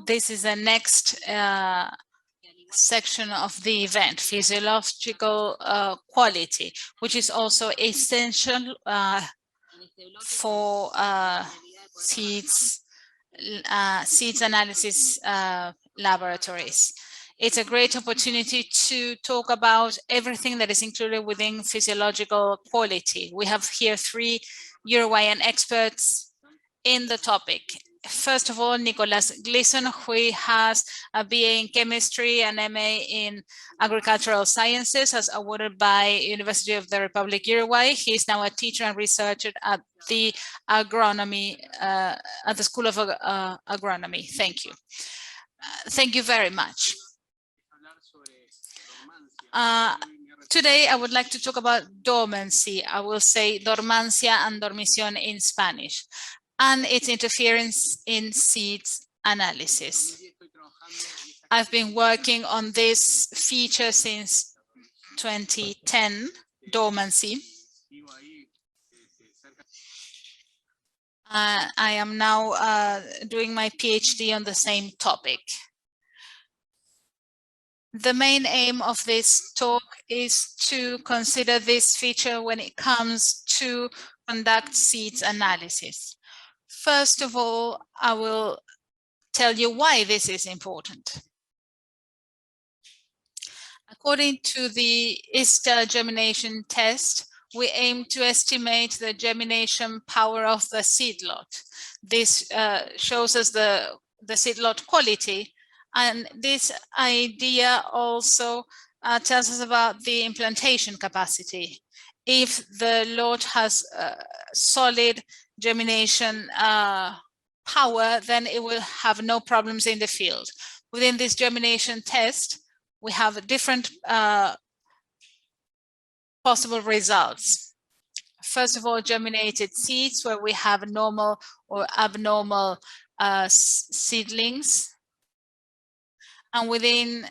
This is the next section of the event, physiological quality, which is also essential for seeds analysis laboratories. It's a great opportunity to talk about everything that is included within physiological quality. We have here 3 Uruguayan experts in the topic. First of all, Nicolas Gleason, who has a BA in chemistry and MA in agricultural sciences, as awarded by University of the Republic Uruguay. He is now a teacher and researcher at the agronomy at the School of Agronomy. Thank you. Thank you very much. Today, I would like to talk about dormancy. I will say dormancia and dormición in Spanish, and its interference in seeds analysis. I've been working on this feature since 2010, dormancy. I am now doing my PhD on the same topic. The main aim of this talk is to consider this feature when it comes to conduct seeds analysis. First of all, I will tell you why this is important. According to the ISTA germination test, we aim to estimate the germination power of the seed lot. This shows us the seed lot quality, and this idea also tells us about the implantation capacity. If the lot has solid germination power, then it will have no problems in the field. Within this germination test, we have different possible results. First of all, germinated seeds, where we have normal or abnormal seedlings. And within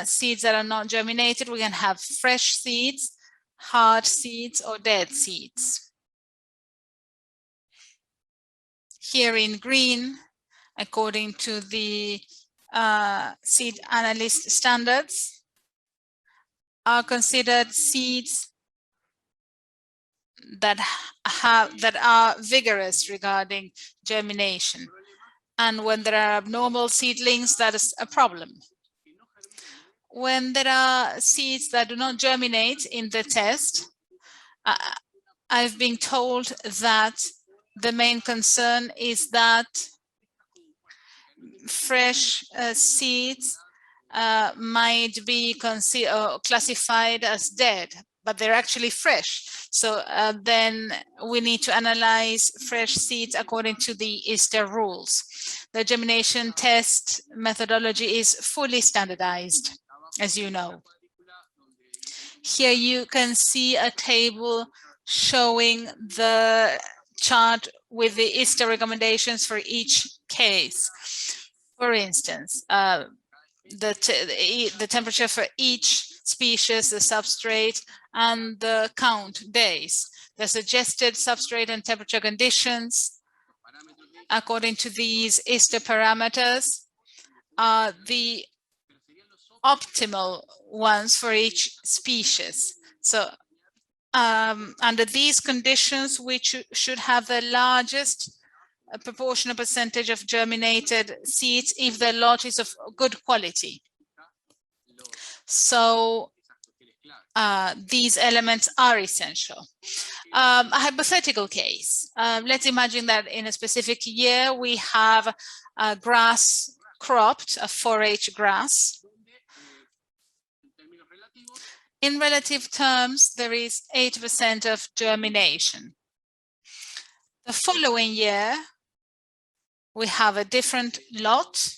seeds that are not germinated, we can have fresh seeds, hard seeds, or dead seeds. Here in green, according to the seed analyst standards, are considered seeds that are vigorous regarding germination. And when there are abnormal seedlings, that is a problem. When there are seeds that do not germinate in the test, I've been told that the main concern is that fresh seeds might be classified as dead, but they're actually fresh. So then we need to analyze fresh seeds according to the ISTA rules. The germination test methodology is fully standardized, as you know. Here you can see a table showing the chart with the ISTA recommendations for each case. For instance, the temperature for each species, the substrate, and the count days. The suggested substrate and temperature conditions, according to these ISTA parameters, are the optimal ones for each species. So under these conditions, we should have the largest proportional percentage of germinated seeds if the lot is of good quality. So these elements are essential. A hypothetical case. Let's imagine that in a specific year we have a grass cropped, a 4-H grass. In relative terms, there is 8% of germination. The following year, we have a different lot,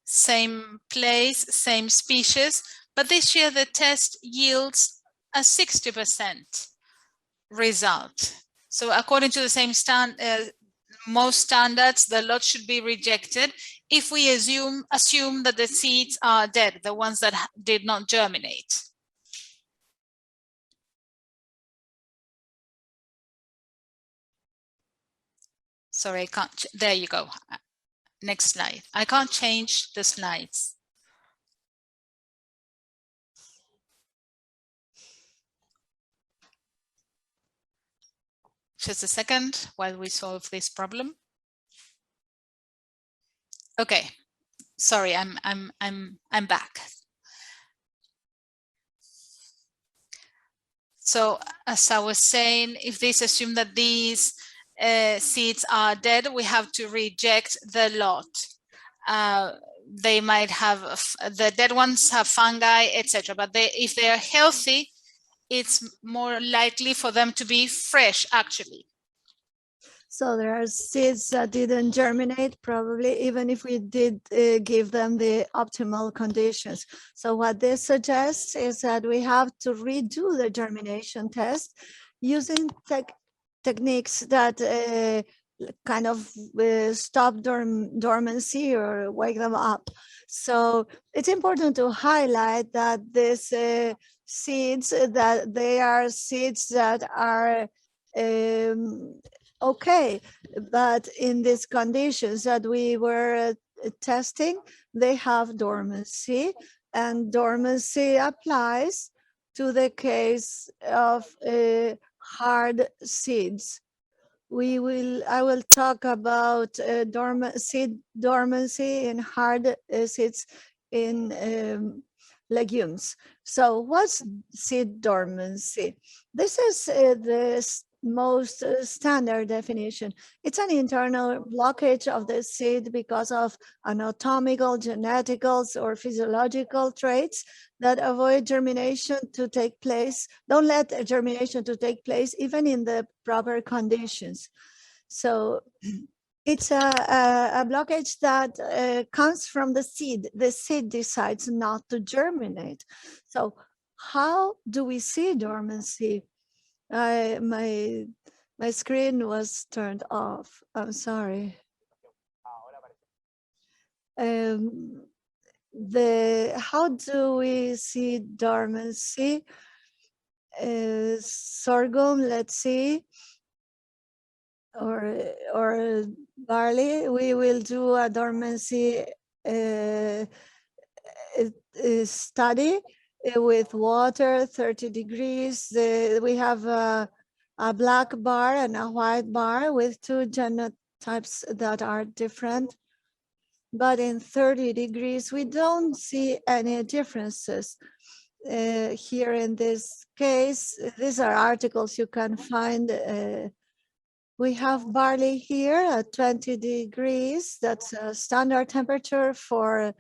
same place, same species, but this year the test yields a 60% result. So according to the same most standards, the lot should be rejected if we assume that the seeds are dead, the ones that did not germinate. Sorry, I can't. There you go. Next slide. I can't change the slides. Just a second while we solve this problem. Okay, sorry, I'm back. So as I was saying, if this assume that these seeds are dead, we have to reject the lot. They might have, the dead ones have fungi, etc. But if they are healthy, it's more likely for them to be fresh, actually. So there are seeds that didn't germinate, probably, even if we did give them the optimal conditions. So what this suggests is that we have to redo the germination test using techniques that kind of stop dormancy or wake them up. So it's important to highlight that this seeds, that they are seeds that are okay, but in these conditions that we were testing, they have dormancy, and dormancy applies to the case of hard seeds. I will talk about seed dormancy in hard seeds in legumes. So what's seed dormancy? This is the most standard definition. It's an internal blockage of the seed because of anatomical, geneticals, or physiological traits that avoid germination to take place, don't let germination to take place even in the proper conditions. So it's a blockage that comes from the seed. The seed decides not to germinate. So how do we see dormancy? My screen was turned off. I'm sorry. How do we see dormancy? Sorghum, let's see, or barley. We will do a dormancy study with water, 30 degrees. We have a black bar and a white bar with two genotypes that are different. But in 30 degrees, we don't see any differences. Here in this case, these are articles you can find. We have barley here at 20 degrees. That's a standard temperature for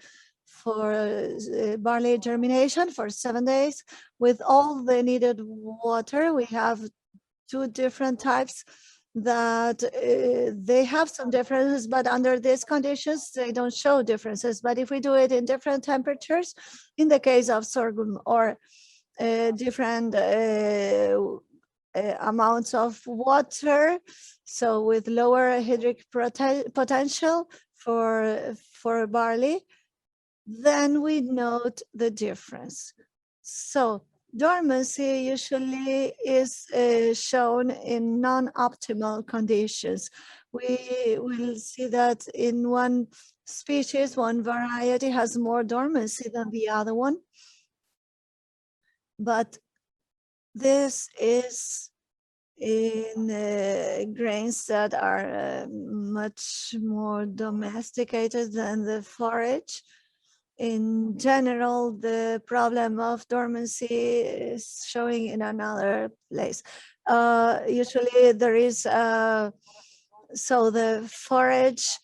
barley germination for 7 days. With all the needed water, we have two different types that they have some differences, but under these conditions, they don't show differences. But if we do it in different temperatures, in the case of sorghum, or different amounts of water, so with lower hydric potential for barley, then we note the difference. So dormancy usually is shown in non-optimal conditions. We will see that in one species, one variety has more dormancy than the other one. But this is in grains that are much more domesticated than the forage. In general, the problem of dormancy is showing in another place. Usually there is, so the forage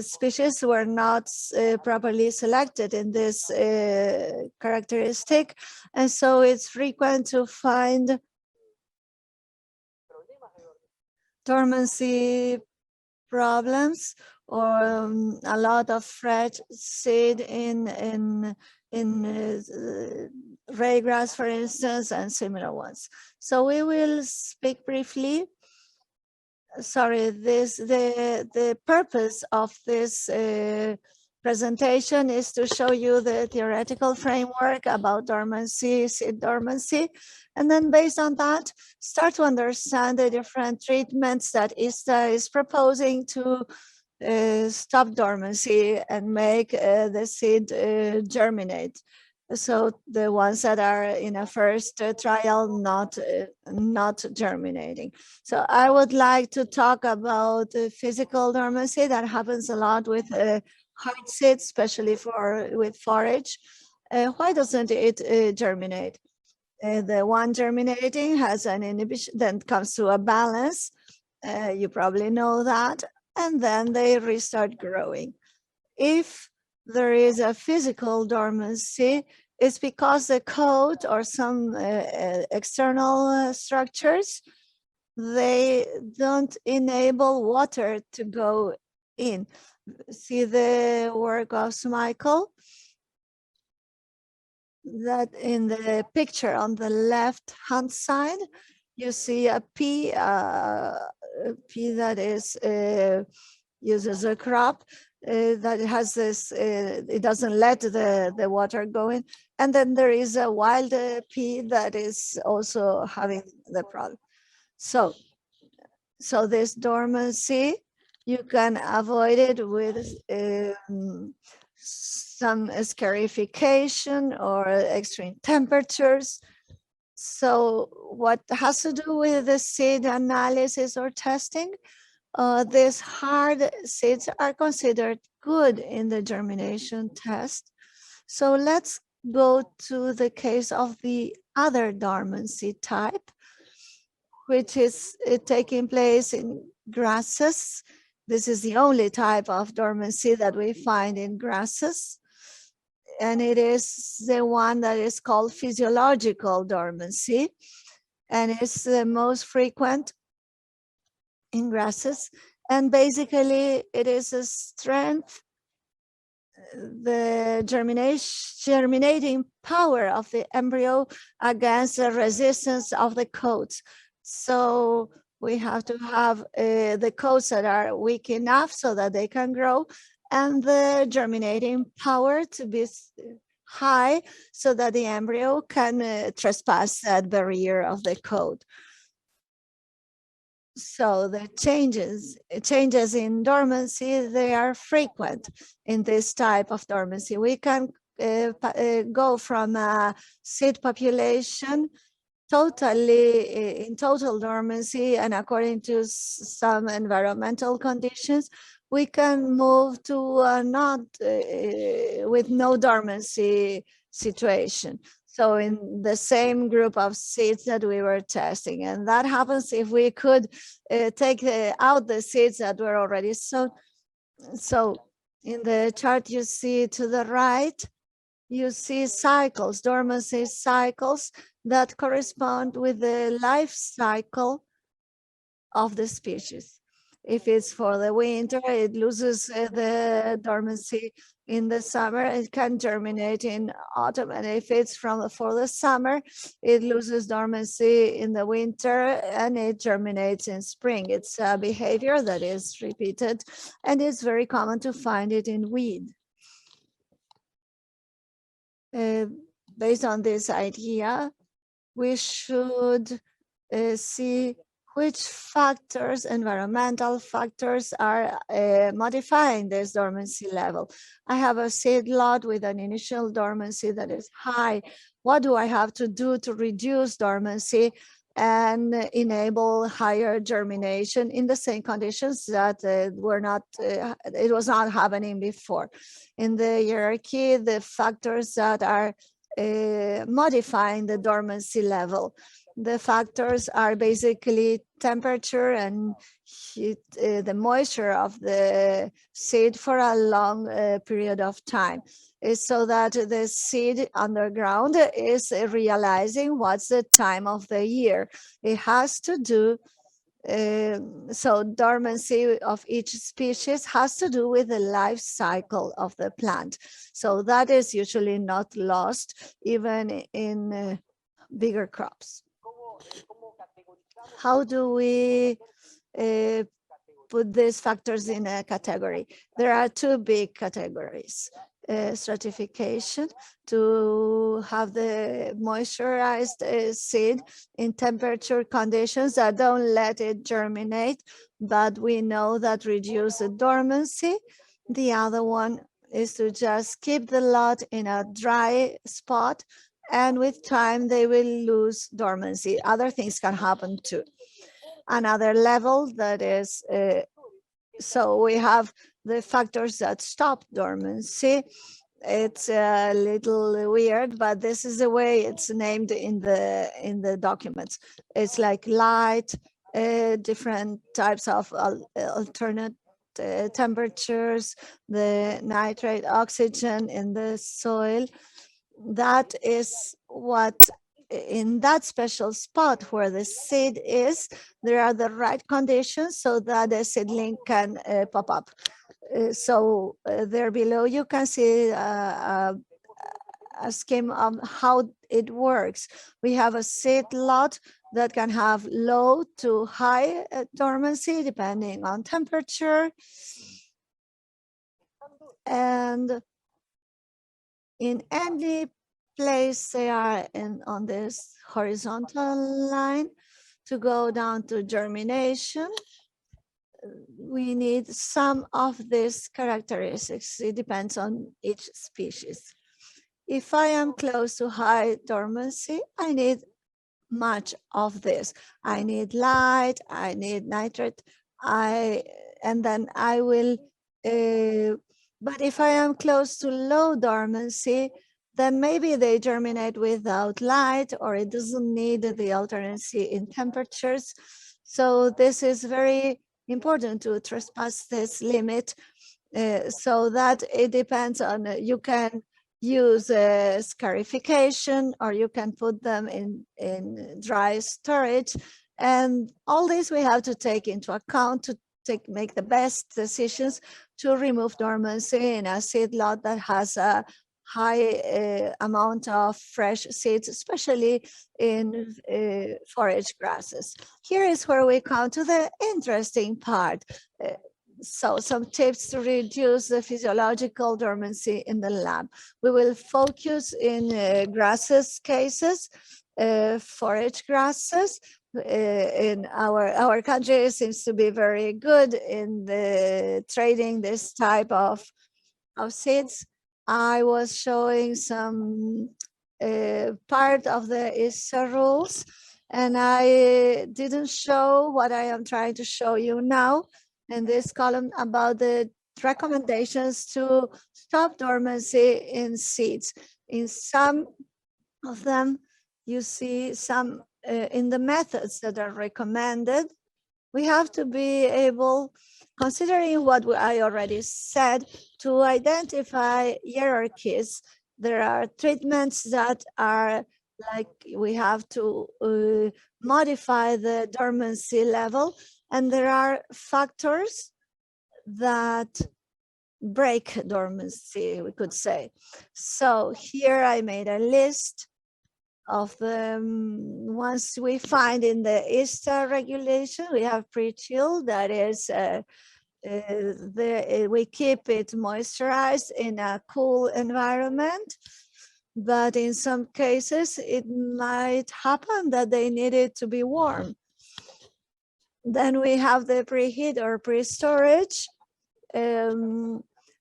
species were not properly selected in this characteristic. And so it's frequent to find dormancy problems, or a lot of fresh seed in ryegrass, for instance, and similar ones. So we will speak briefly. Sorry, the purpose of this presentation is to show you the theoretical framework about dormancy, seed dormancy, and then based on that, start to understand the different treatments that ISTA is proposing to stop dormancy and make the seed germinate. So the ones that are in a first trial not germinating. So I would like to talk about physical dormancy that happens a lot with hard seeds, especially with forage. Why doesn't it germinate? The one germinating has an inhibition, then comes to a balance. You probably know that, and then they restart growing. If there is a physical dormancy, it's because the coat or some external structures, they don't enable water to go in. See the work of Michael? That in the picture on the left hand side, you see a pea that is used as a crop that has this, it doesn't let the water go in. And then there is a wild pea that is also having the problem. So this dormancy, you can avoid it with some scarification or extreme temperatures. So what has to do with the seed analysis or testing? These hard seeds are considered good in the germination test. So let's go to the case of the other dormancy type, which is taking place in grasses. This is the only type of dormancy that we find in grasses. And it is the one that is called physiological dormancy. And it's the most frequent in grasses. And basically, it is a strength, the germinating power of the embryo against the resistance of the coats. So we have to have the coats that are weak enough so that they can grow, and the germinating power to be high so that the embryo can trespass that barrier of the coat. So the changes in dormancy, they are frequent in this type of dormancy. We can go from a seed population totally in total dormancy, and according to some environmental conditions, we can move to not with no dormancy situation. So in the same group of seeds that we were testing, and that happens if we could take out the seeds that were already sown. So in the chart you see to the right, you see cycles, dormancy cycles that correspond with the life cycle of the species. If it's for the winter, it loses the dormancy in the summer. It can germinate in autumn. And if it's for the summer, it loses dormancy in the winter and it germinates in spring. It's a behavior that is repeated, and it's very common to find it in wheat. Based on this idea, we should see which factors, environmental factors, are modifying this dormancy level. I have a seed lot with an initial dormancy that is high. What do I have to do to reduce dormancy and enable higher germination in the same conditions that were not, it was not happening before? In the hierarchy, the factors that are modifying the dormancy level, the factors are basically temperature and heat, the moisture of the seed for a long period of time, so that the seed underground is realizing what's the time of the year. It has to do, so dormancy of each species has to do with the life cycle of the plant. So that is usually not lost even in bigger crops. How do we put these factors in a category? There are two big categories. stratification to have the moisturized seed in temperature conditions that don't let it germinate, but we know that reduce the dormancy. The other one is to just keep the lot in a dry spot, and with time they will lose dormancy. Other things can happen too. Another level that is, so we have the factors that stop dormancy. It's a little weird, but this is the way it's named in the documents. It's like light, different types of alternate temperatures, the nitrate, oxygen in the soil. That is what, in that special spot where the seed is, there are the right conditions so that the seedling can pop up. So there below you can see a scheme of how it works. We have a seed lot that can have low to high dormancy depending on temperature. And in any place they are on this horizontal line, to go down to germination, we need some of these characteristics. It depends on each species. If I am close to high dormancy, I need much of this. I need light, I need nitrate, and then I will, but if I am close to low dormancy, then maybe they germinate without light, or it doesn't need the alternancy in temperatures. So this is very important to trespass this limit, so that it depends on, you can use scarification, or you can put them in dry storage. And all this we have to take into account to make the best decisions to remove dormancy in a seed lot that has a high amount of fresh seeds, especially in forage grasses. Here is where we come to the interesting part. So some tips to reduce the physiological dormancy in the lab. We will focus in grasses cases, forage grasses. In our country seems to be very good in the trading this type of seeds. I was showing some part of the ISA rules, and I didn't show what I am trying to show you now in this column about the recommendations to stop dormancy in seeds. In some of them, you see some in the methods that are recommended. We have to be able, considering what I already said, to identify hierarchies. There are treatments that are like, we have to modify the dormancy level, and there are factors that break dormancy, we could say. So here I made a list of the ones we find in the ISTA regulation. We have pre-chill, that is, we keep it moisturized in a cool environment, but in some cases it might happen that they need it to be warm. Then we have the preheat or pre-storage.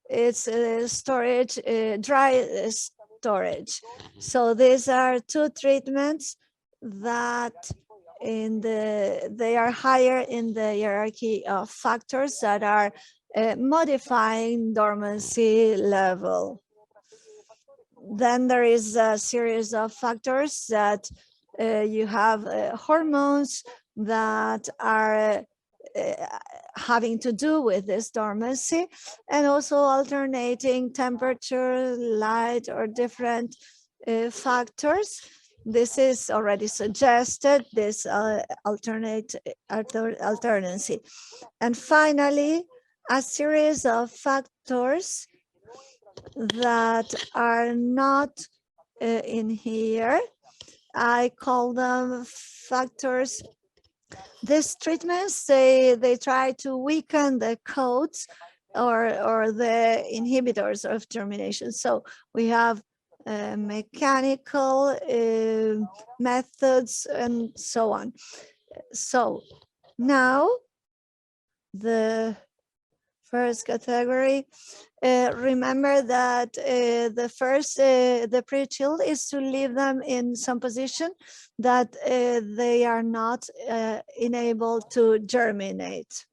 It's storage, dry storage. So these are two treatments that they are higher in the hierarchy of factors that are modifying dormancy level. Then there is a series of factors that you have hormones that are having to do with this dormancy, and also alternating temperature, light, or different factors. This is already suggested, this alternancy. And finally, a series of factors that are not in here. I call them factors. These treatments, they try to weaken the coats or the inhibitors of germination. So we have mechanical methods and so on. So now the first category, remember that the pre-chill is to leave them in some position that they are not enabled to germinate.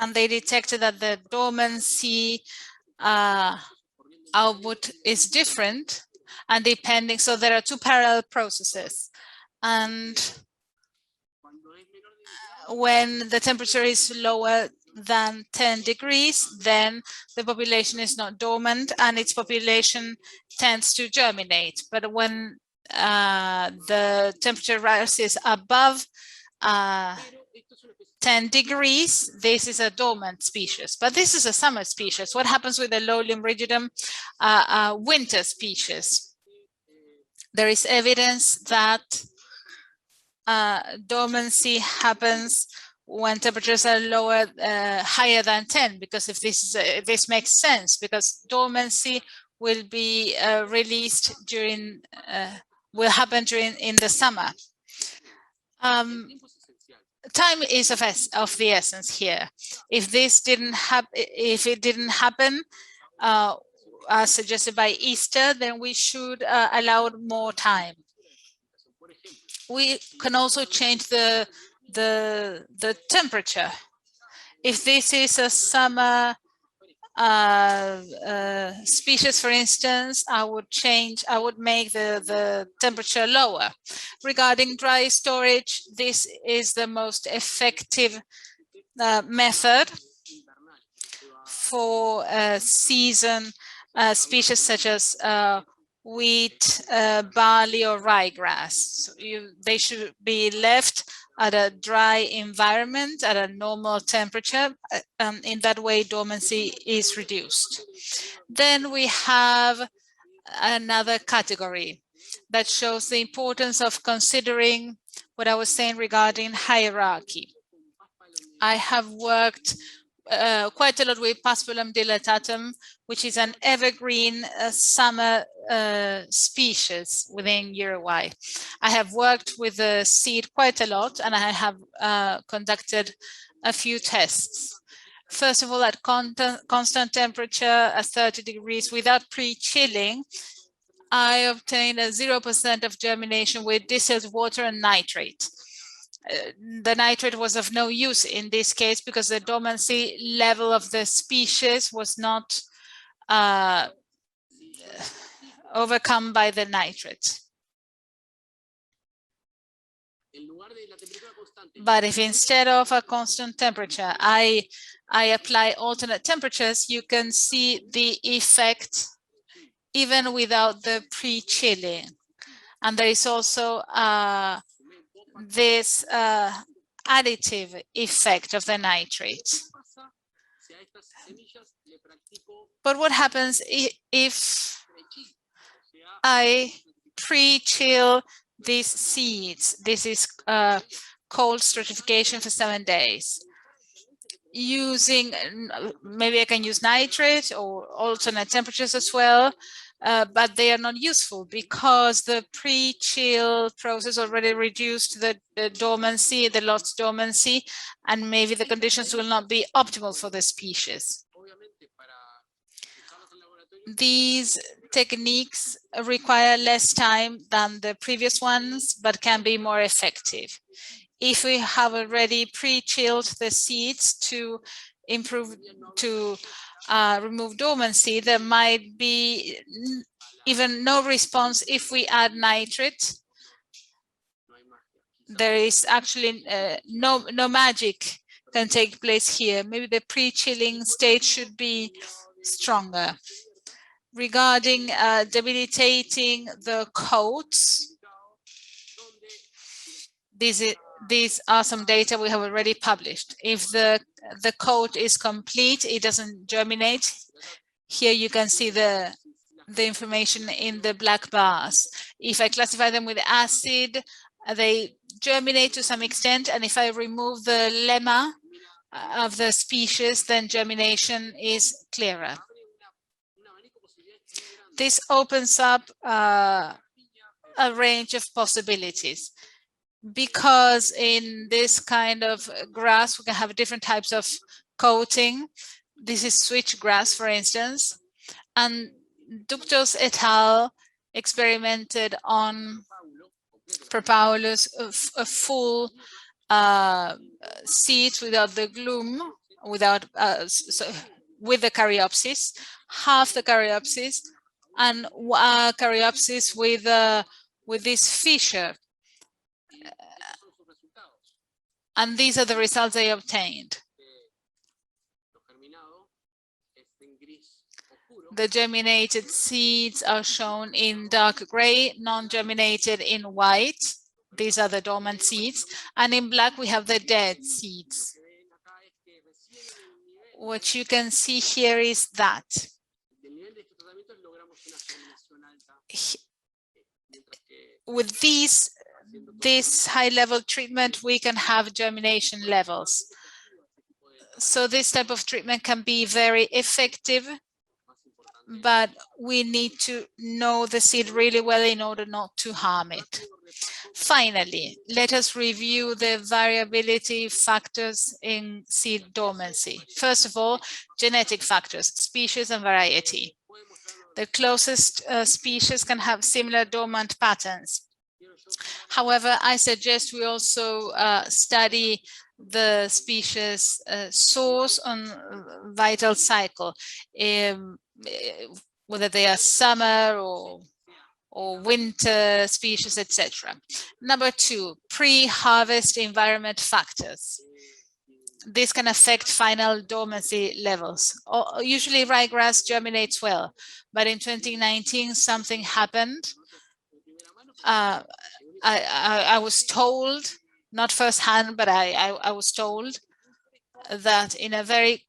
And they detected that the dormancy output is different, and depending, so there are two parallel processes. And when the temperature is lower than 10 degrees, then the population is not dormant and its population tends to germinate. But when the temperature rises above 10 degrees, this is a dormant species, but this is a summer species. What happens with the Lolium rigidum winter species? There is evidence that dormancy happens when temperatures are lower, higher than 10, because if this makes sense, because dormancy will be released during, will happen in the summer. Time is of the essence here. If this didn't happen, if it didn't happen, as suggested by Easter, then we should allow more time. We can also change the temperature. If this is a summer species, for instance, I would make the temperature lower. Regarding dry storage, this is the most effective method for season species such as wheat, barley, or ryegrass. So they should be left at a dry environment at a normal temperature. In that way, dormancy is reduced. Then we have another category that shows the importance of considering what I was saying regarding hierarchy. I have worked quite a lot with Paspalum dilatatum, which is an evergreen summer species within Uruguay. I have worked with the seed quite a lot, and I have conducted a few tests. First of all, at constant temperature at 30 degrees without pre-chilling, I obtained a 0% of germination with distilled water and nitrate. The nitrate was of no use in this case because the dormancy level of the species was not overcome by the nitrate. But if instead of a constant temperature, I apply alternate temperatures, you can see the effect even without the pre-chilling. And there is also this additive effect of the nitrate. But what happens if I pre-chill these seeds? This is cold stratification for 7 days. Using, maybe I can use nitrate or alternate temperatures as well, but they are not useful because the pre-chill process already reduced the dormancy, the lost dormancy, and maybe the conditions will not be optimal for the species. These techniques require less time than the previous ones, but can be more effective. If we have already pre-chilled the seeds to remove dormancy, there might be even no response if we add nitrate. There is actually no magic can take place here. Maybe the pre-chilling state should be stronger. Regarding debilitating the coats, these are some data we have already published. If the coat is complete, it doesn't germinate. Here you can see the information in the black bars. If I classify them with acid, they germinate to some extent, and if I remove the lemma of the species, then germination is clearer. This opens up a range of possibilities, because in this kind of grass we can have different types of coating. This is switchgrass, for instance, and Ductos et al. Experimented on Propaulus a full seeds without the gloom, without with the caryopsis, half the caryopsis, and caryopsis with this fissure. And these are the results they obtained. The germinated seeds are shown in dark gray, non-germinated in white. These are the dormant seeds. And in black, we have the dead seeds. What you can see here is that with this high-level treatment, we can have germination levels. So this type of treatment can be very effective, but we need to know the seed really well in order not to harm it. Finally, let us review the variability factors in seed dormancy. First of all, genetic factors, species and variety. The closest species can have similar dormant patterns. However, I suggest we also study the species source on vital cycle, whether they are summer or winter species, etc. Number two, pre-harvest environment factors. This can affect final dormancy levels. Usually ryegrass germinates well, but in 2019 something happened. I was told, not firsthand, but I was told that in a very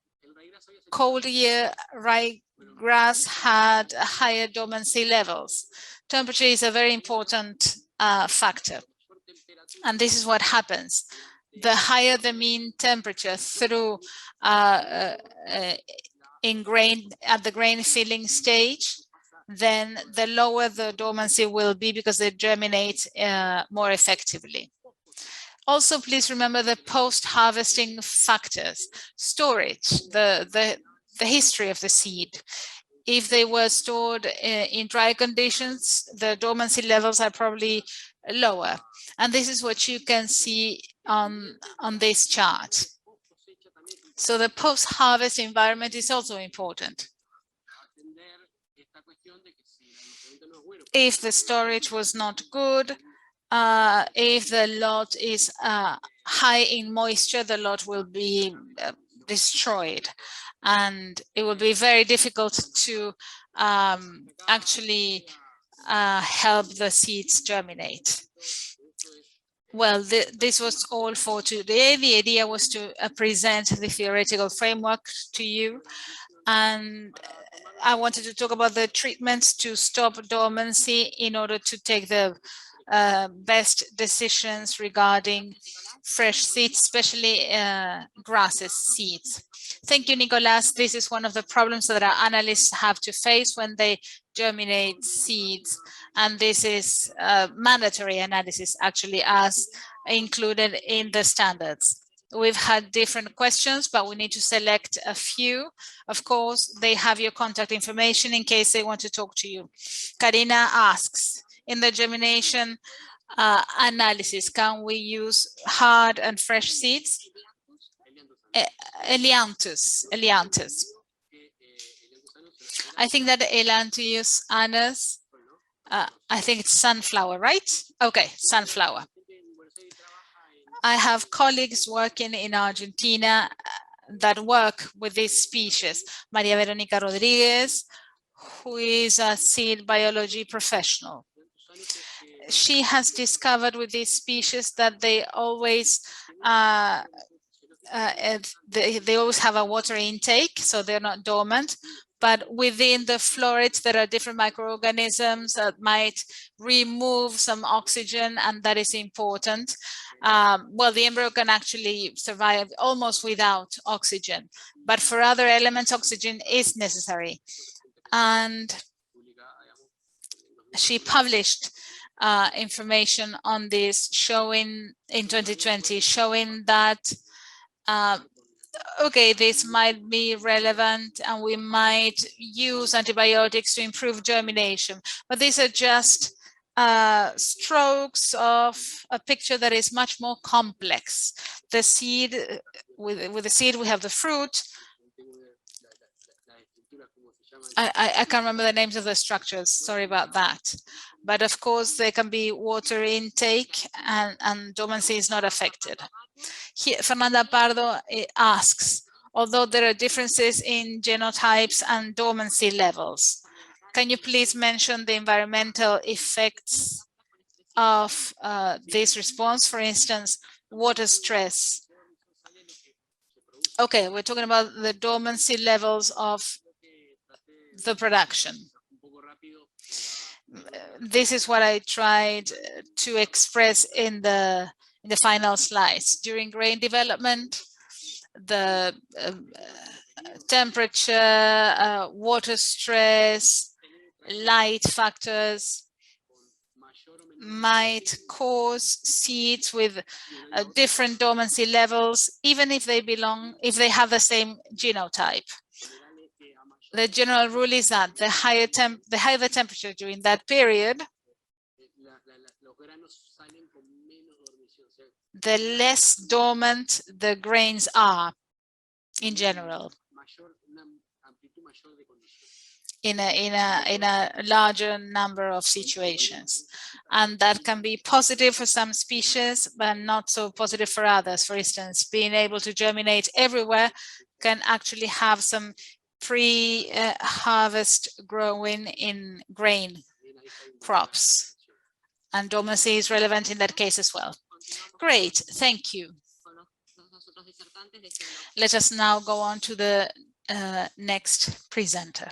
cold year, ryegrass had higher dormancy levels. Temperature is a very important factor. And this is what happens. The higher the mean temperature through in grain at the grain filling stage, then the lower the dormancy will be because they germinate more effectively. Also, please remember the post-harvesting factors, storage, the history of the seed. If they were stored in dry conditions, the dormancy levels are probably lower. And this is what you can see on this chart. So the post-harvest environment is also important. If the storage was not good, if the lot is high in moisture, the lot will be destroyed. And it will be very difficult to actually help the seeds germinate. Well, this was all for today. The idea was to present the theoretical framework to you. And I wanted to talk about the treatments to stop dormancy in order to take the best decisions regarding fresh seeds, especially grasses seeds. Thank you, Nicolas. This is one of the problems that our analysts have to face when they germinate seeds. And this is mandatory analysis, actually, as included in the standards. We've had different questions, but we need to select a few. Of course, they have your contact information in case they want to talk to you. Karina asks, in the germination analysis, can we use hard and fresh seeds? Elianthus. I think that Elianthus anus, I think it's sunflower, right? Okay, sunflower. I have colleagues working in Argentina that work with this species. Maria Veronica Rodriguez, who is a seed biology professional. she has discovered with these species that they always they always have a water intake, so they're not dormant. But within the florets, there are different microorganisms that might remove some oxygen, and that is important. Well, the embryo can actually survive almost without oxygen, but for other elements, oxygen is necessary. And she published information on this, showing in 2020, showing that okay, this might be relevant and we might use antibiotics to improve germination, but these are just strokes of a picture that is much more complex. The seed, with the seed we have the fruit. I can't remember the names of the structures, sorry about that. But of course there can be water intake and dormancy is not affected. Here, Fernanda Pardo asks, although there are differences in genotypes and dormancy levels, can you please mention the environmental effects of this response? For instance, water stress. Okay, we're talking about the dormancy levels of the production. This is what I tried to express in the final slides. During grain development, the temperature, water stress, light factors might cause seeds with different dormancy levels, even if they have the same genotype. The general rule is that the higher the temperature during that period, the less dormant the grains are in general, in a larger number of situations. And that can be positive for some species, but not so positive for others. For instance, being able to germinate everywhere can actually have some pre-harvest growing in grain crops. And dormancy is relevant in that case as well. Great, thank you. Let us now go on to the next presenter.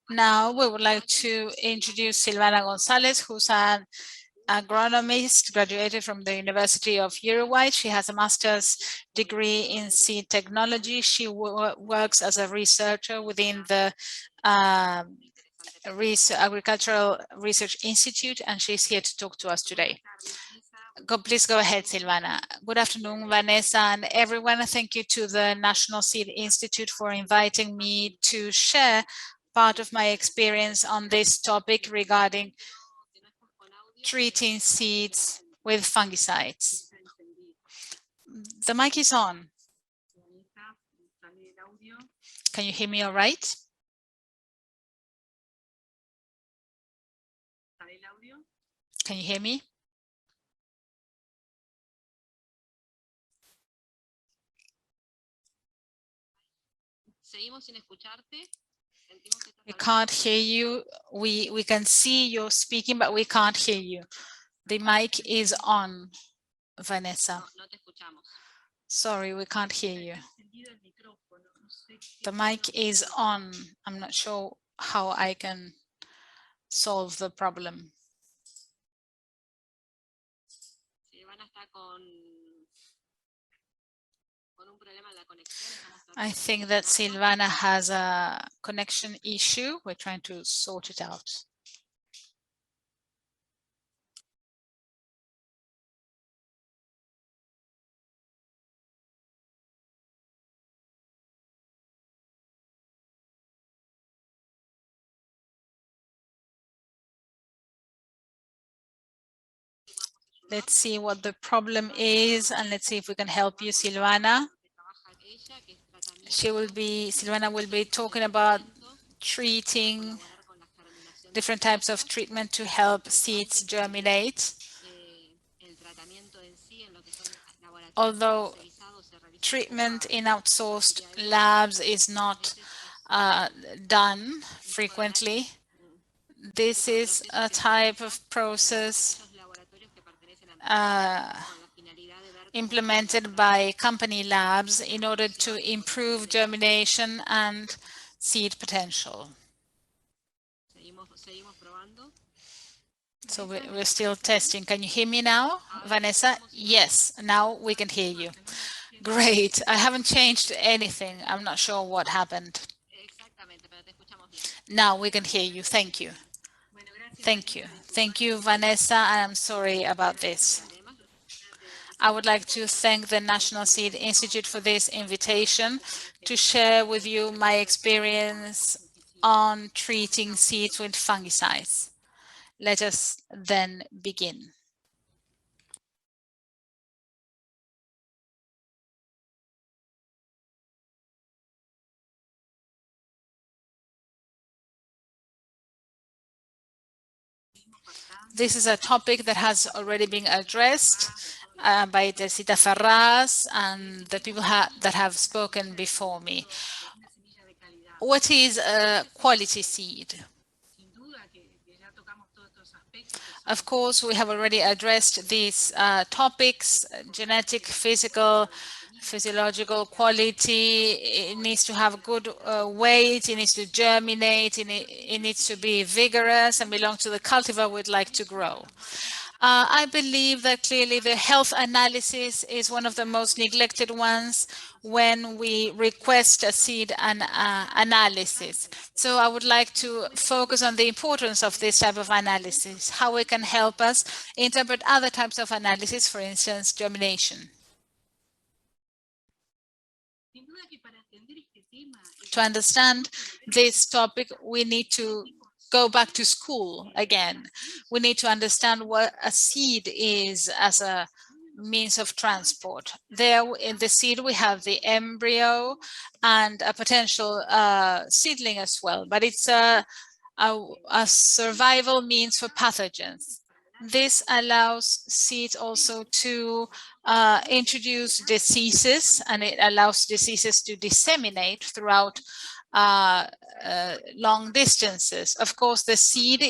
Now we would like to introduce Sylvana Gonzalez, who's an agronomist, graduated from the University of Uruguay. She has a master's degree in seed technology. She works as a researcher within the Agricultural Research Institute, and she's here to talk to us today. Please go ahead, Sylvana. Good afternoon, Vanessa and everyone. Thank you to the National Seed Institute for inviting me to share part of my experience on this topic regarding treating seeds with fungicides. The mic is on. Can you hear me all right? Can you hear me? We can't hear you. We can see you're speaking, but we can't hear you. The mic is on, Vanessa. Sorry, we can't hear you. The mic is on. I'm not sure how I can solve the problem. I think that Sylvana has a connection issue. We're trying to sort it out. Let's see what the problem is, and let's see if we can help you, Sylvana. Sylvana will be talking about treating different types of treatment to help seeds germinate. Although treatment in outsourced labs is not done frequently, this is a type of process implemented by company labs in order to improve germination and seed potential. So we're still testing. Can you hear me now, Vanessa? Yes, now we can hear you. Great. I haven't changed anything. I'm not sure what happened. Now we can hear you. Thank you. Thank you. Thank you, Vanessa. I'm sorry about this. I would like to thank the National Seed Institute for this invitation to share with you my experience on treating seeds with fungicides. Let us then begin. This is a topic that has already been addressed by Teresita Ferraz and the people that have spoken before me. What is a quality seed? Of course, we have already addressed these topics: genetic, physical, physiological quality. It needs to have good weight, it needs to germinate, it needs to be vigorous and belong to the cultivar we'd like to grow. I believe that clearly the health analysis is one of the most neglected ones when we request a seed analysis. So I would like to focus on the importance of this type of analysis, how it can help us interpret other types of analysis, for instance, germination. To understand this topic, we need to go back to school again. We need to understand what a seed is as a means of transport. There in the seed we have the embryo and a potential seedling as well, but it's a survival means for pathogens. This allows seeds also to introduce diseases, and it allows diseases to disseminate throughout long distances. Of course, the seed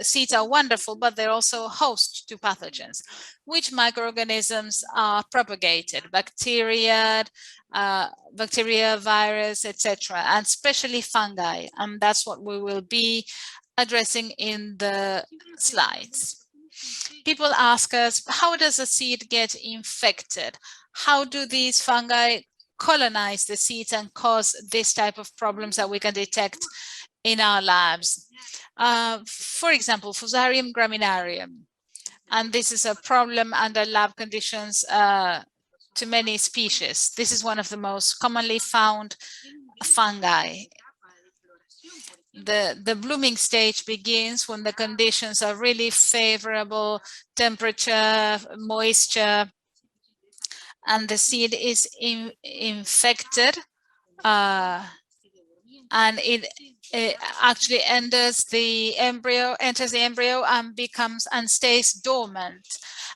seeds are wonderful, but they're also a host to pathogens. Which microorganisms are propagated? Bacteria, virus, etc., and especially fungi. And that's what we will be addressing in the slides. People ask us, how does a seed get infected? How do these fungi colonize the seeds and cause this type of problems that we can detect in our labs? For example, Fusarium graminarium. And this is a problem under lab conditions to many species. This is one of the most commonly found fungi. The blooming stage begins when the conditions are really favorable, temperature, moisture, and the seed is infected and it actually enters the embryo and stays dormant.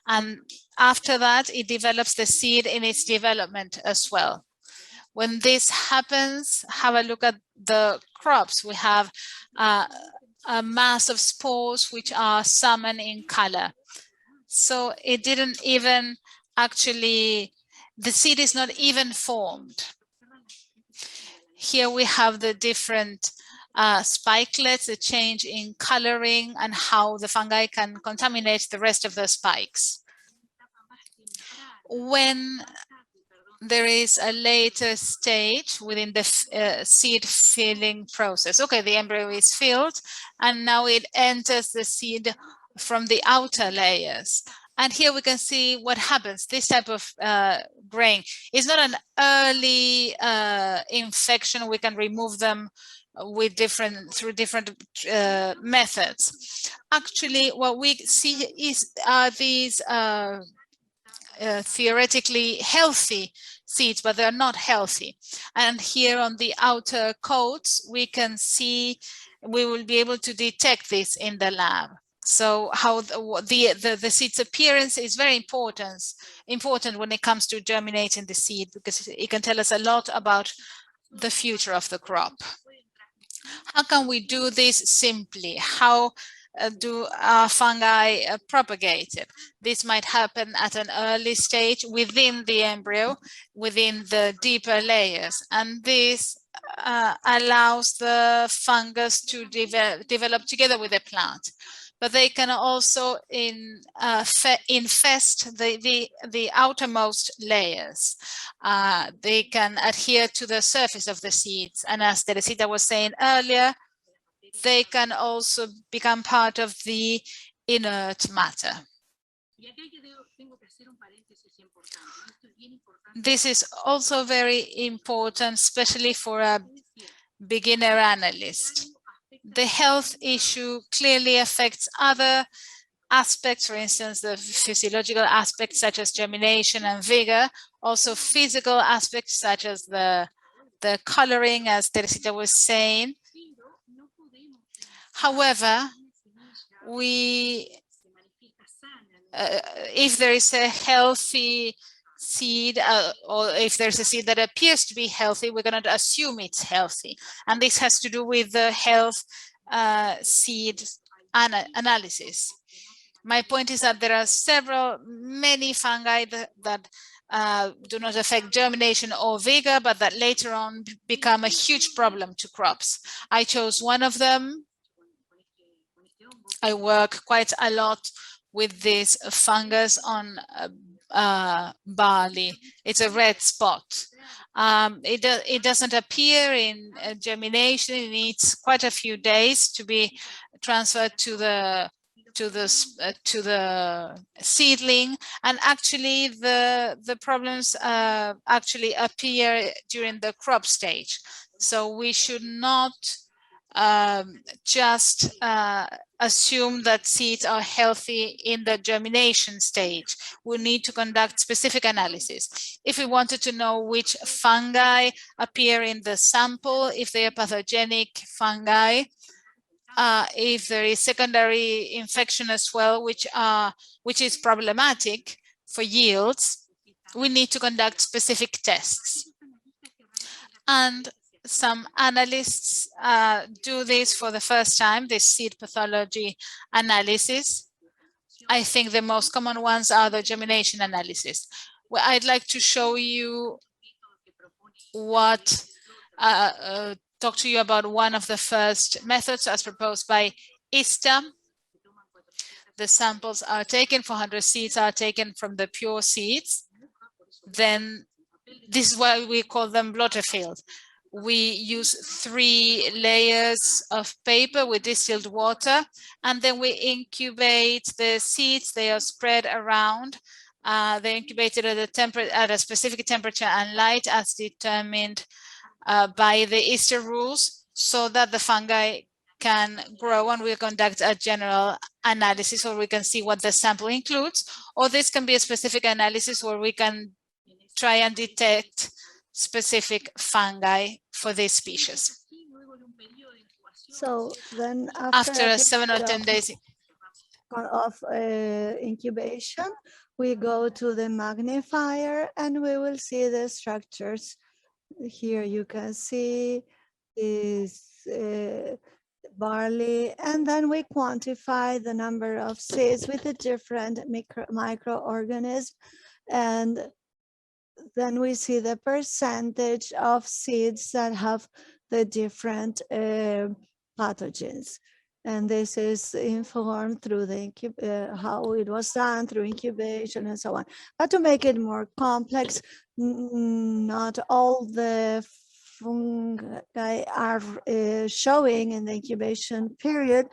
And after that, it develops the seed in its development as well. When this happens, have a look at the crops. We have a mass of spores which are salmon in color. So it didn't even actually, the seed is not even formed. Here we have the different spikelets, the change in coloring and how the fungi can contaminate the rest of the spikes. When there is a later stage within the seed filling process. Okay, the embryo is filled and now it enters the seed from the outer layers. And here we can see what happens. This type of grain is not an early infection. We can remove them with through different methods. Actually, what we see is these theoretically healthy seeds, but they're not healthy. And here on the outer coats, we can see, we will be able to detect this in the lab. So how the seed's appearance is very important when it comes to germinating the seed, because it can tell us a lot about the future of the crop. How can we do this simply? How do fungi propagate it? This might happen at an early stage within the embryo, within the deeper layers. And this allows the fungus to develop together with the plant. But they can also infest the outermost layers. They can adhere to the surface of the seeds. And as Teresita was saying earlier, they can also become part of the inert matter. This is also very important, especially for a beginner analyst. The health issue clearly affects other aspects, for instance, the physiological aspects such as germination and vigor, also physical aspects such as the coloring, as Teresita was saying. However, if there is a healthy seed or if there's a seed that appears to be healthy, we're going to assume it's healthy. And this has to do with the health seed analysis. My point is that there are many fungi that do not affect germination or vigor, but that later on become a huge problem to crops. I chose one of them. I work quite a lot with this fungus on barley. It's a red spot. It doesn't appear in germination. It needs quite a few days to be transferred to the seedling, and actually the problems actually appear during the crop stage. So we should not just assume that seeds are healthy in the germination stage. We need to conduct specific analysis. If we wanted to know which fungi appear in the sample, if they are pathogenic fungi, if there is secondary infection as well, which is problematic for yields, we need to conduct specific tests. And some analysts do this for the first time, this seed pathology analysis. I think the most common ones are the germination analysis. Well, I'd like to show you talk to you about one of the first methods as proposed by ISTA. The samples are taken, 400 seeds are taken from the pure seeds. Then this is why we call them blotter field. We use 3 layers of paper with distilled water, and then we incubate the seeds. They are spread around. They're incubated at a specific temperature and light as determined by the ISTA rules, so that the fungi can grow, and we conduct a general analysis where we can see what the sample includes, or this can be a specific analysis where we can try and detect specific fungi for this species. So then After a 7 or period 10 days, of incubation, we go to the magnifier and we will see the structures. Here you can see is barley, and then we quantify the number of seeds with the different microorganisms, and then we see the percentage of seeds that have the different pathogens. And this is informed through the how it was done through incubation and so on. But to make it more complex, not all the fungi are showing in the incubation period.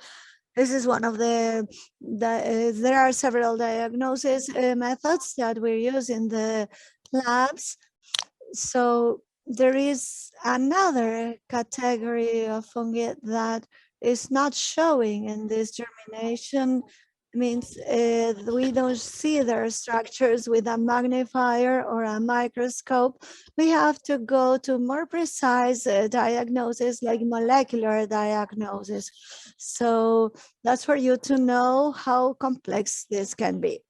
This is one of there are several diagnosis methods that we use in the labs. So there is another category of fungi that is not showing in this germination. Means we don't see their structures with a magnifier or a microscope. We have to go to more precise diagnosis, like molecular diagnosis. So that's for you to know how complex this can be.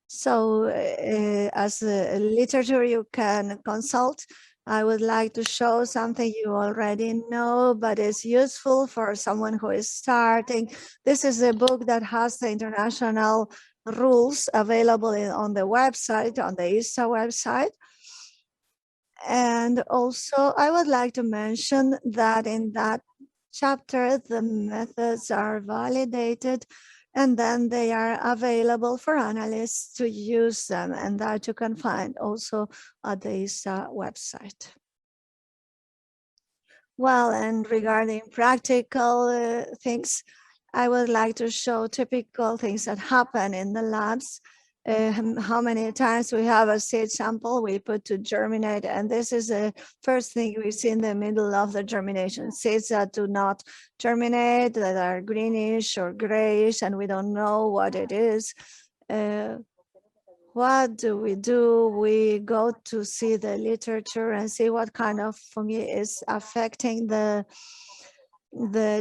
So as a literature you can consult, I would like to show something you already know, but is useful for someone who is starting. This is a book that has the international rules available on the website, on the ISA website. And also I would like to mention that in that chapter, the methods are validated and then they are available for analysts to use them, and that you can find also at the ISA website. Well, and regarding practical things, I would like to show typical things that happen in the labs. How many times we have a seed sample we put to germinate, and this is the first thing we see in the middle of the germination. Seeds that do not germinate, that are greenish or grayish, and we don't know what it is. What do? We go to see the literature and see what kind of fungi is affecting the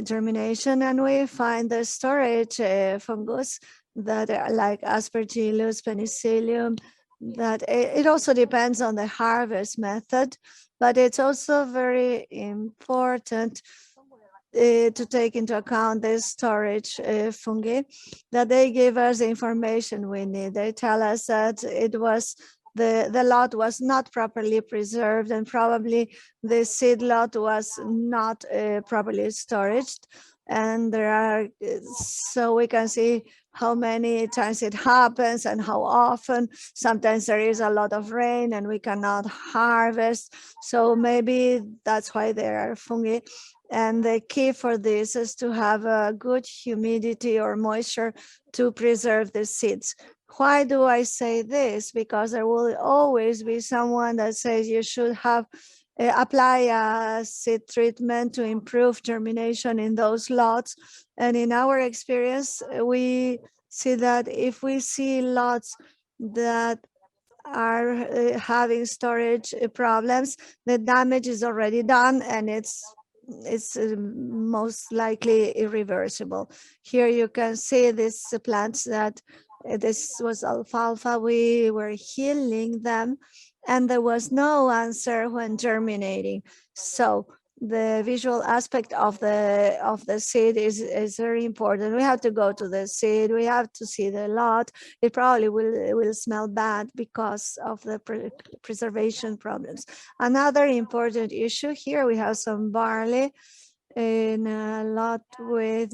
germination, and we find the storage fungus that are like Aspergillus, Penicillium, that it also depends on the harvest method, but it's also very important to take into account the storage fungi, that they give us the information we need. They tell us that it was the lot was not properly preserved, and probably the seed lot was not properly stored. And there are, so we can see how many times it happens and how often. Sometimes there is a lot of rain and we cannot harvest. So maybe that's why there are fungi. And the key for this is to have a good humidity or moisture to preserve the seeds. Why do I say this? Because there will always be someone that says you should have apply a seed treatment to improve germination in those lots. And in our experience, we see that if we see lots that are having storage problems, the damage is already done and it's most likely irreversible. Here you can see these plants that this was alfalfa. We were healing them and there was no answer when germinating. So the visual aspect of the seed is very important. We have to go to the seed. We have to see the lot. It probably will smell bad because of the preservation problems. Another important issue here, we have some barley in a lot with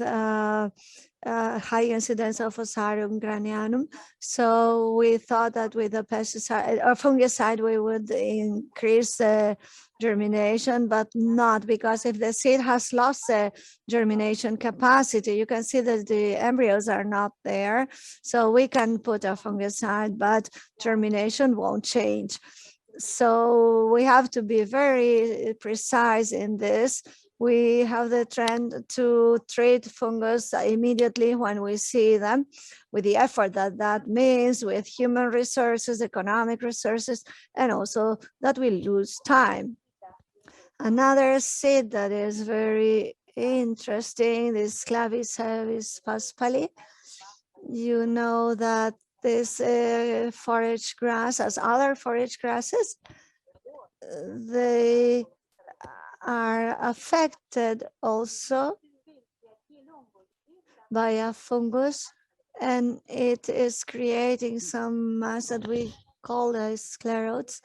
high incidence of Fusarium granianum. So we thought that with the pesticide or fungicide, we would increase the germination, but not, because if the seed has lost the germination capacity, you can see that the embryos are not there. So we can put a fungicide, but germination won't change. So we have to be very precise in this. We have the trend to treat fungus immediately when we see them, with the effort that that means, with human resources, economic resources, and also that we lose time. Another seed that is very interesting is Claviceps paspali. You know that this forage grass, as other forage grasses, they are affected also by a fungus, and it is creating some mass that we call the sclerotes,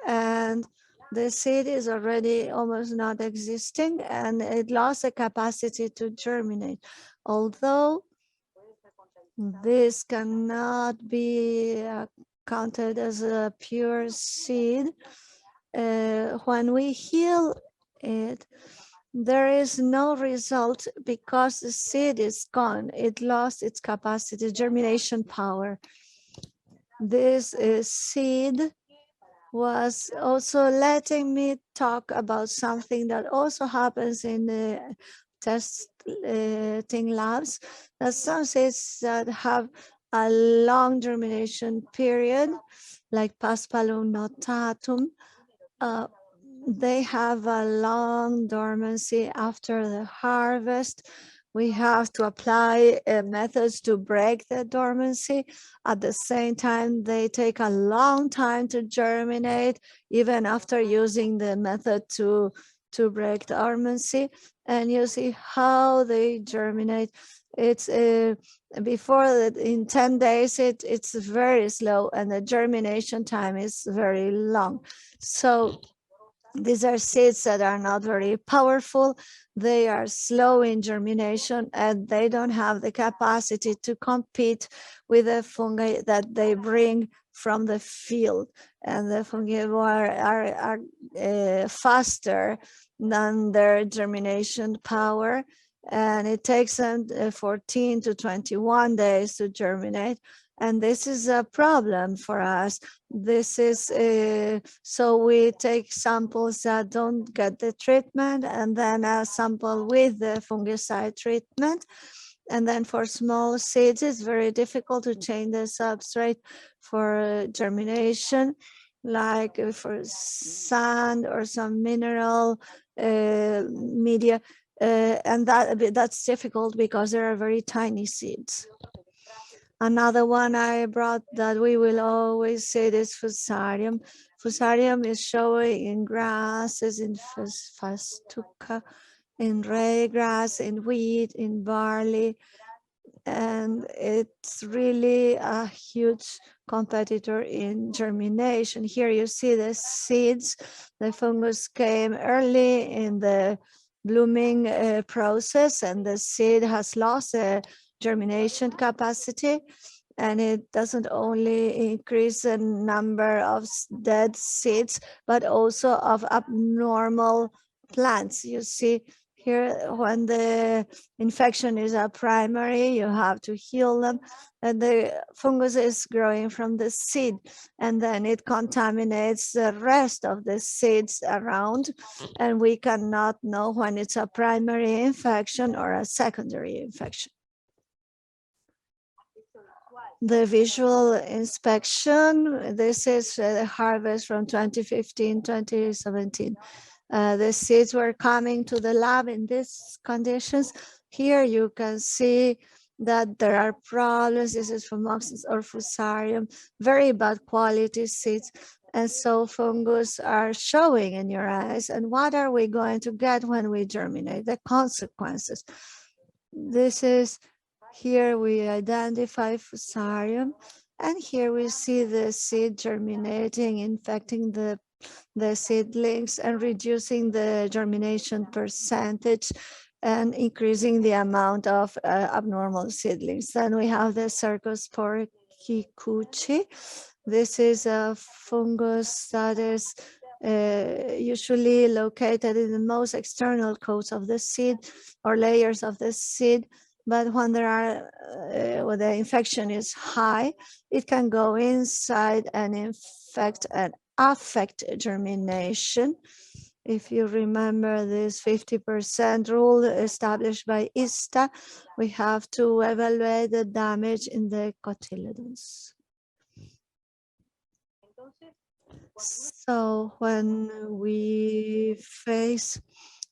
and the seed is already almost not existing, and it lost the capacity to germinate. Although this cannot be counted as a pure seed, when we heal it, there is no result because the seed is gone. It lost its capacity, germination power. This seed was also letting me talk about something that also happens in the testing labs, that some seeds that have a long germination period, like Paspalum notatum, they have a long dormancy after the harvest. We have to apply methods to break the dormancy. At the same time, they take a long time to germinate, even after using the method to break dormancy. And you see how they germinate. It's before that, in 10 days, it's very slow, and the germination time is very long. So these are seeds that are not very powerful. They are slow in germination, and they don't have the capacity to compete with the fungi that they bring from the field. And the fungi are faster than their germination power. And it takes them 14 to 21 days to germinate. And this is a problem for us. This is so we take samples that don't get the treatment, and then a sample with the fungicide treatment. And then for small seeds, it's very difficult to change the substrate for germination, like for sand or some mineral media. And that's difficult because there are very tiny seeds. Another one I brought that we will always see is Fusarium. Fusarium is showing in grasses, in Fastuca, in raygrass, in wheat, in barley, and it's really a huge competitor in germination. Here you see the seeds. The fungus came early in the blooming process, and the seed has lost the germination capacity, and it doesn't only increase the number of dead seeds, but also of abnormal plants. You see here, when the infection is a primary, you have to heal them, and the fungus is growing from the seed, and then it contaminates the rest of the seeds around, and we cannot know when it's a primary infection or a secondary infection. The visual inspection, this is the harvest from 2015, 2017. The seeds were coming to the lab in these conditions. Here you can see that there are problems. This is from Moxus or Fusarium, very bad quality seeds. And so fungus are showing in your eyes. And what are we going to get when we germinate? The consequences. This is, here we identify Fusarium, and here we see the seed germinating, infecting the seedlings and reducing the germination percentage and increasing the amount of abnormal seedlings. Then we have the Cercospora kikuchi. This is a fungus that is usually located in the most external coats of the seed or layers of the seed. But when there are, when the infection is high, it can go inside and infect and affect germination. If you remember this 50% rule established by ISTA, we have to evaluate the damage in the cotyledons. So when we face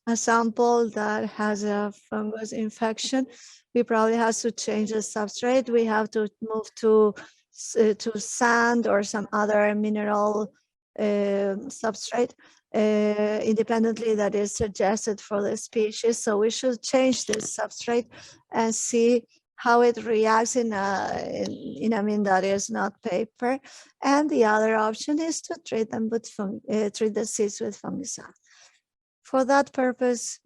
a sample that has a fungus infection, we probably have to change the substrate. We have to move to sand or some other mineral substrate independently that is suggested for the species. So we should change this substrate and see how it reacts in a mean that is not paper. And the other option is to treat them with treat the seeds with fungicide. For that purpose,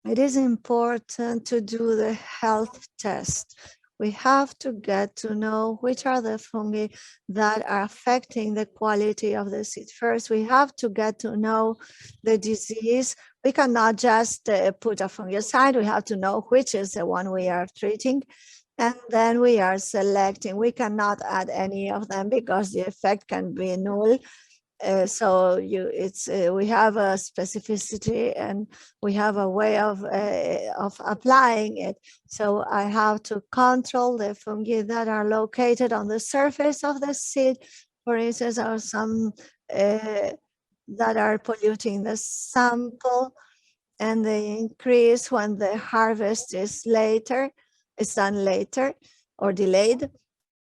it is important to do the health test. We have to get to know which are the fungi that are affecting the quality of the seed. First, we have to get to know the disease. We cannot just put a fungicide. We have to know which is the one we are treating. And then we are selecting. We cannot add any of them because the effect can be null. So we have a specificity and we have a way of applying it. So I have to control the fungi that are located on the surface of the seed, for instance, or some that are polluting the sample, and they increase when the harvest is done later or delayed.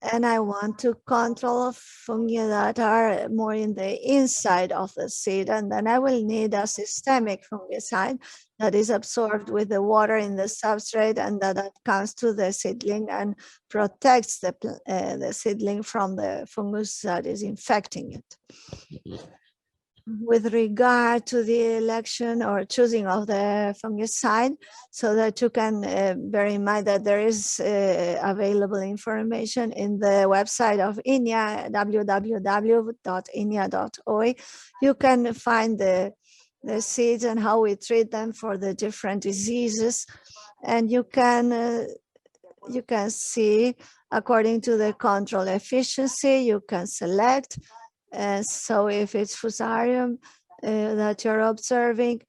And I want to control fungi that are more in the inside of the seed. And then I will need a systemic fungicide that is absorbed with the water in the substrate and that comes to the seedling and protects the seedling from the fungus that is infecting it. With regard to the election or choosing of the fungicide, so that you can bear in mind that there is available information in the website of INIA, www.inia.oi. You can find the seeds and how we treat them for the different diseases, and you can see according to the control efficiency, you can select. So if it's Fusarium that you're observing,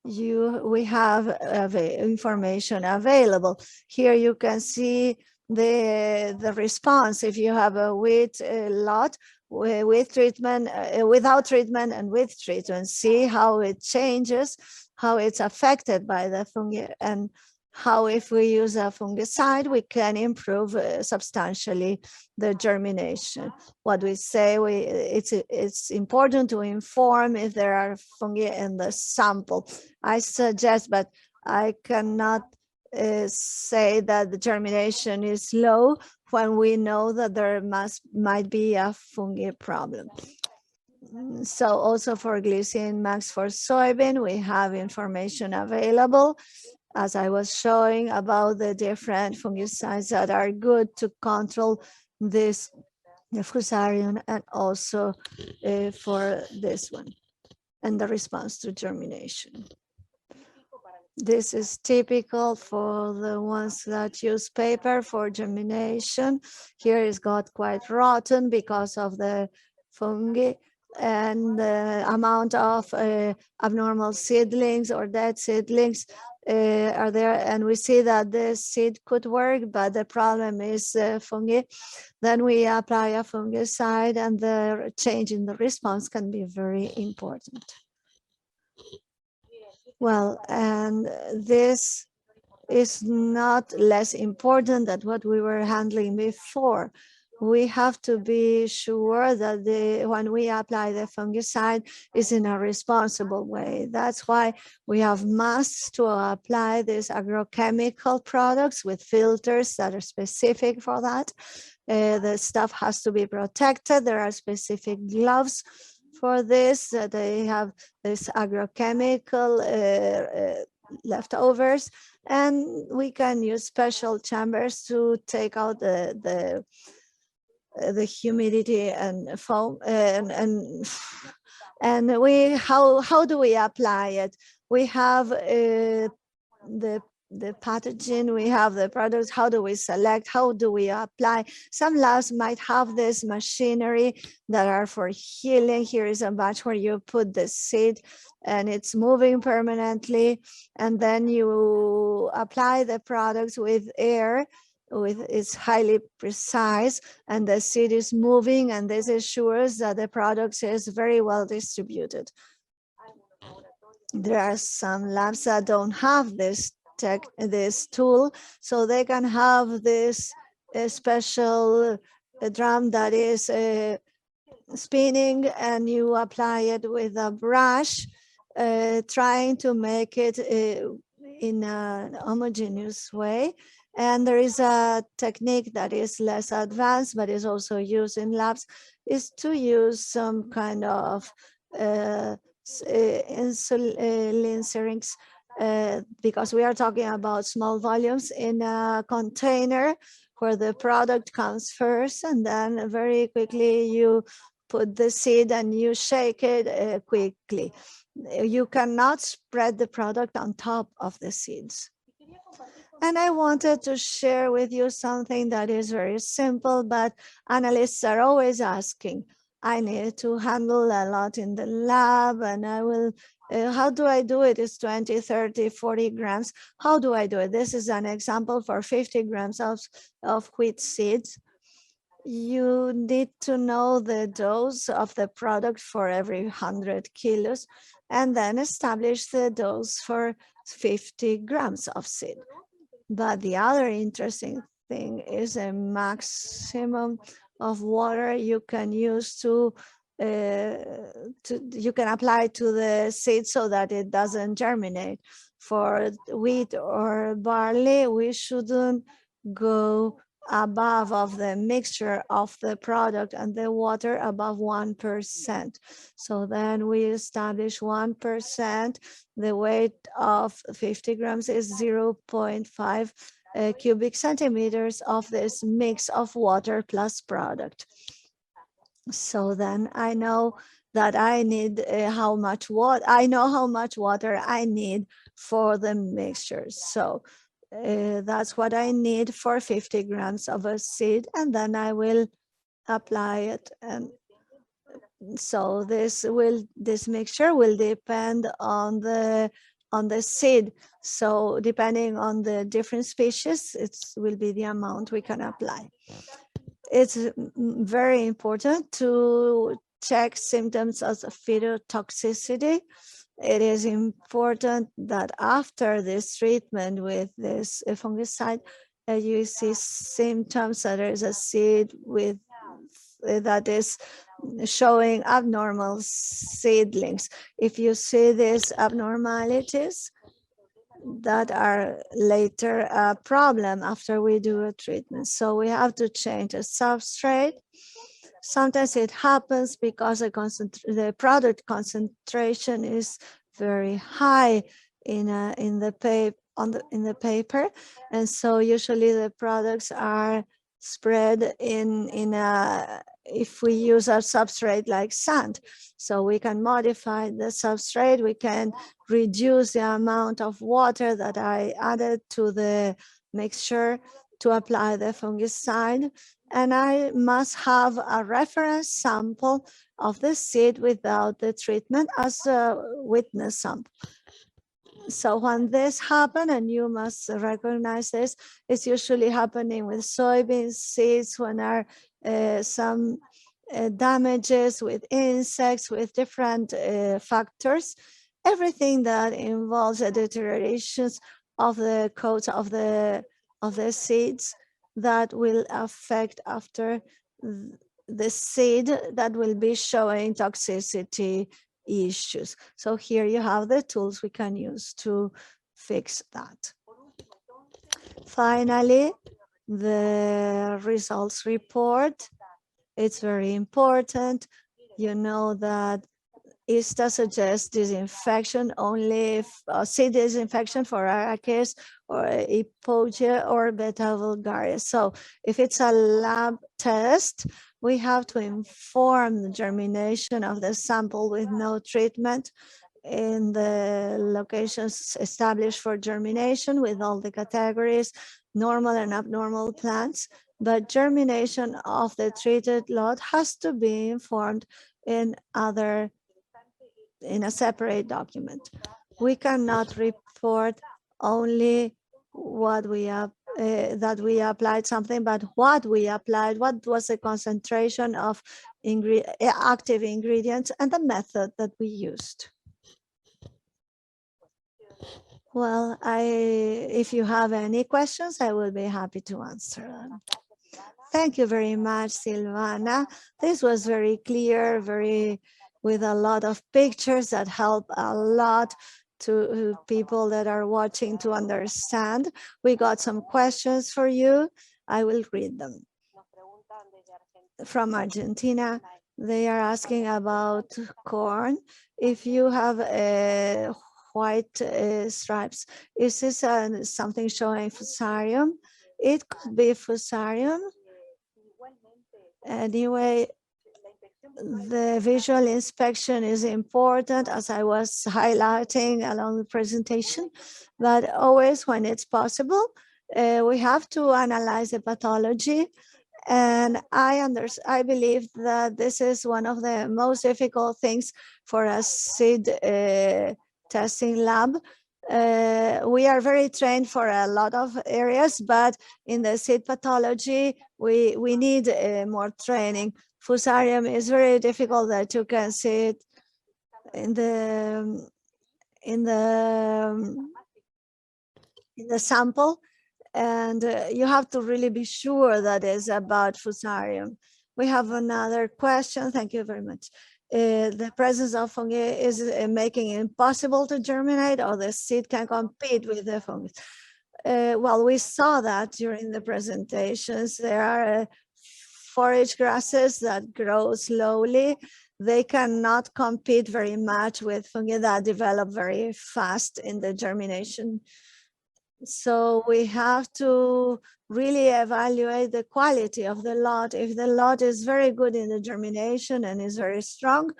we have information available. Here you can see the response if you have a wheat lot with treatment, without treatment, and with treatment. See how it changes, how it's affected by the fungi, and how if we use a fungicide, we can improve substantially the germination. What we say, it's important to inform if there are fungi in the sample. I suggest, but I cannot say that the germination is low when we know that there might be a fungi problem. So also for glycine max for soybean, we have information available, as I was showing, about the different fungicides that are good to control this, the Fusarium, and also for this one, and the response to germination. This is typical for the ones that use paper for germination. Here it's got quite rotten because of the fungi, and the amount of abnormal seedlings or dead seedlings are there, and we see that the seed could work, but the problem is fungi. Then we apply a fungicide, and the change in the response can be very important. Well, and this is not less important than what we were handling before. We have to be sure that when we apply the fungicide is in a responsible way. That's why we have must to apply these agrochemical products with filters that are specific for that. The stuff has to be protected. There are specific gloves for this. They have this agrochemical leftovers, and we can use special chambers to take out the humidity and foam, and how do we apply it? We have the the pathogen, we have the products, how do we select, how do we apply? Some labs might have this machinery that are for healing. Here is a batch where you put the seed and it's moving permanently, and then you apply the products with air, it's highly precise, and the seed is moving, and this ensures that the product is very well distributed. There are some labs that don't have this tool, so they can have this special drum that is spinning, and you apply it with a brush, trying to make it in a homogeneous way. And there is a technique that is less advanced, but is also used in labs, is to use some kind of insulin syringes, because we are talking about small volumes in a container where the product comes first, and then very quickly you put the seed and you shake it quickly. You cannot spread the product on top of the seeds. And I wanted to share with you something that is very simple, but analysts are always asking. I need to handle a lot in the lab, and I will, how do I do it? It's 20, 30, 40 grams. How do I do it? This is an example for 50 grams of wheat seeds. You need to know the dose of the product for every 100 kilos, and then establish the dose for 50 grams of seed. But the other interesting thing is a maximum of water you can use you can apply to the seed so that it doesn't germinate. For wheat or barley, we shouldn't go above of the mixture of the product and the water above 1%. So then we establish 1%. The weight of 50 grams is 0.5 cubic centimeters of this mix of water plus product. So then I know that I need how much water, I know how much water I need for the mixture. So that's what I need for 50 grams of a seed, and then I will apply it. And so this mixture will depend on the seed. So depending on the different species, it will be the amount we can apply. It's very important to check symptoms of phytotoxicity. It is important that after this treatment with this fungicide, you see symptoms that there is a seed with that is showing abnormal seedlings. If you see these abnormalities, that are later a problem after we do a treatment. So we have to change the substrate. Sometimes it happens because the product concentration is very high in the paper, and so usually the products are spread if we use a substrate like sand. So we can modify the substrate, we can reduce the amount of water that I added to the mixture to apply the fungicide, and I must have a reference sample of the seed without the treatment as a witness sample. So when this happens, and you must recognize this, it's usually happening with soybean seeds when there are some damages with insects, with different factors. Everything that involves the deteriorations of the coats of the seeds that will affect after the seed, that will be showing toxicity issues. So here you have the tools we can use to fix that. Finally, the results report. It's very important. You know that ISTA suggests disinfection only if seed disinfection for Arachis or Hypogaea or Beta vulgaris. So if it's a lab test, we have to inform the germination of the sample with no treatment in the locations established for germination with all the categories, normal and abnormal plants, but germination of the treated lot has to be informed in a separate document. We cannot report only what we have that we applied something, but what we applied, what was the concentration of active ingredients and the method that we used. Well, if you have any questions, I will be happy to answer them. Thank you very much, Sylvana. This was very clear, with a lot of pictures that help a lot to people that are watching to understand. We got some questions for you. I will read them. From Argentina, they are asking about corn. If you have white stripes, is this something showing fusarium? It could be fusarium. Anyway, the visual inspection is important, as I was highlighting along the presentation, but always when it's possible, we have to analyze the pathology. And I believe that this is one of the most difficult things for a seed testing lab. We are very trained for a lot of areas, but in the seed pathology, we need more training. Fusarium is very difficult that you can see it in the sample, and you have to really be sure that is about fusarium. We have another question. Thank you very much. The presence of fungi is making it impossible to germinate, or the seed can compete with the fungus? Well, we saw that during the presentations. There are forage grasses that grow slowly. They cannot compete very much with fungi that develop very fast in the germination. So we have to really evaluate the quality of the lot. If the lot is very good in the germination and is very strong,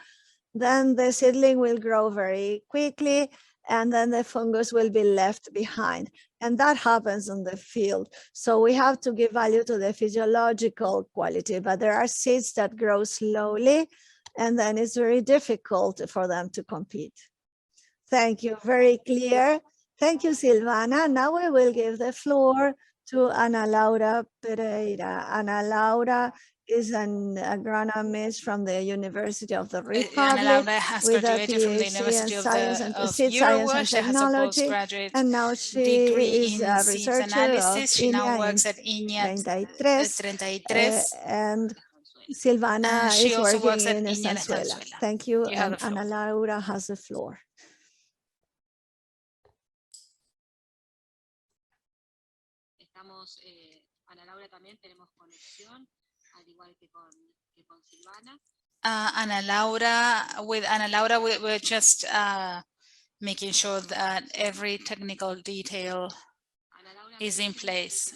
then the seedling will grow very quickly, and then the fungus will be left behind. And that happens in the field. So we have to give value to the physiological quality, but there are seeds that grow slowly, and then it's very difficult for them to compete. Thank you, very clear. Thank you, Sylvana. Now we will give the floor to Ana Laura Pereira. Ana Laura is an agronomist from the University of the Republic. Ana Laura has with graduated a from the PhD University in of Science and Seed Uruguay. Science and She has a Technology, postgraduate and now she degree is in a seeds researcher analysis. She now of works at INEA 33, and Sylvana she is also working works at in INEA Venezuela. Thank you, and the floor. Ana Laura has the floor. Ana Laura también tenemos conexión, al igual que con Sylvana. With Ana Laura, we're just making sure that every technical detail is in place.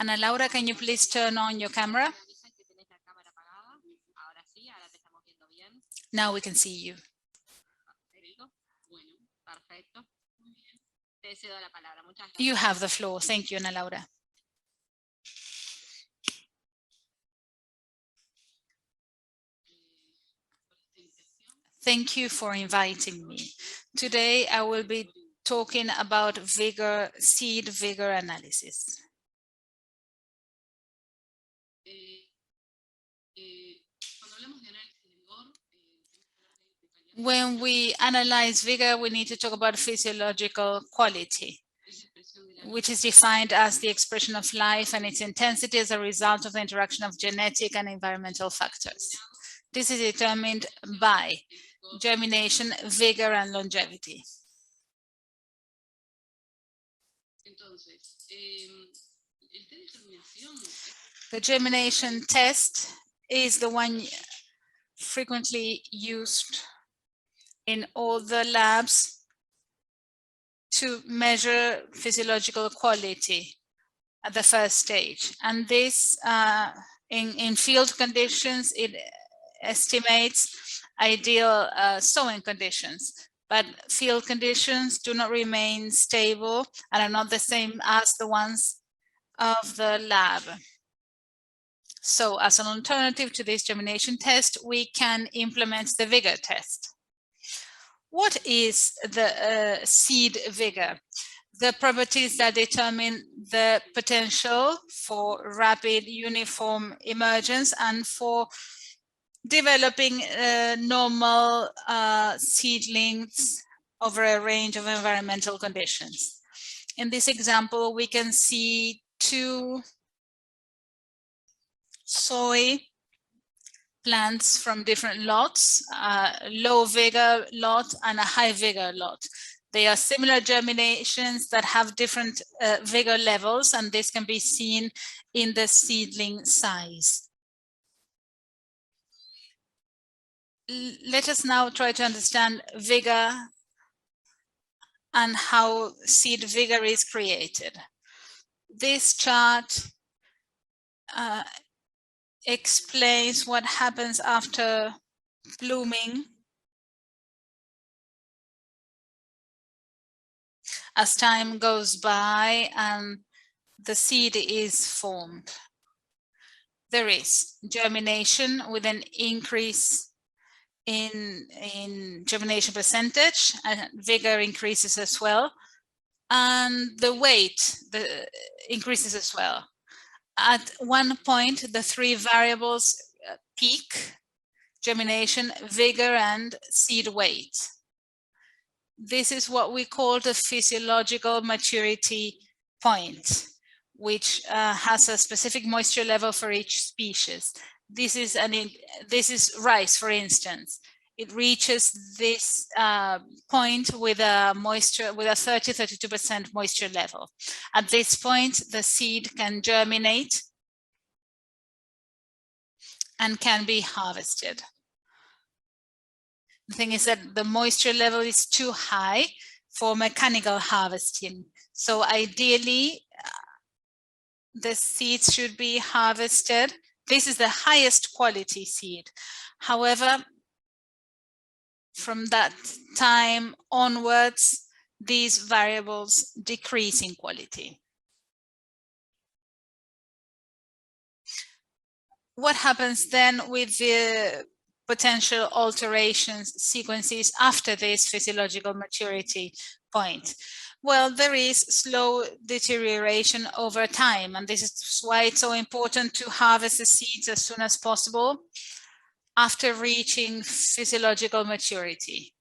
Ana Laura, can you please turn on your camera? Now we can see you. You have the floor. Thank you, Ana Laura. Thank you for inviting me. Today, I will be talking about seed vigor analysis. When we analyze vigor, we need to talk about physiological quality, which is defined as the expression of life and its intensity as a result of the interaction of genetic and environmental factors. This is determined by germination, vigor, and longevity. The germination test is the one frequently used in all the labs to measure physiological quality at the first stage. And this, in field conditions, it estimates ideal sowing conditions. But field conditions do not remain stable and are not the same as the ones of the lab. So as an alternative to this germination test, we can implement the vigor test. What is the seed vigor? The properties that determine the potential for rapid uniform emergence and for developing normal seedlings over a range of environmental conditions. In this example, we can see two soy plants from different lots, a low vigor lot and a high vigor lot. They are similar germinations that have different vigor levels, and this can be seen in the seedling size. Let us now try to understand vigor and how seed vigor is created. This chart explains what happens after blooming as time goes by and the seed is formed. There is germination with an increase in germination percentage, and vigor increases as well, and the weight increases as well. At one point, the three variables peak: germination, vigor, and seed weight. This is what we call the physiological maturity point, which has a specific moisture level for each species. This is rice, for instance. It reaches this point with a 30–32% moisture level. At this point, the seed can germinate and can be harvested. The thing is that the moisture level is too high for mechanical harvesting. So ideally, the seeds should be harvested. This is the highest quality seed. However, from that time onwards, these variables decrease in quality. What happens then with the potential alterations sequences after this physiological maturity point? Well, there is slow deterioration over time, and this is why it's so important to harvest the seeds as soon as possible after reaching physiological maturity.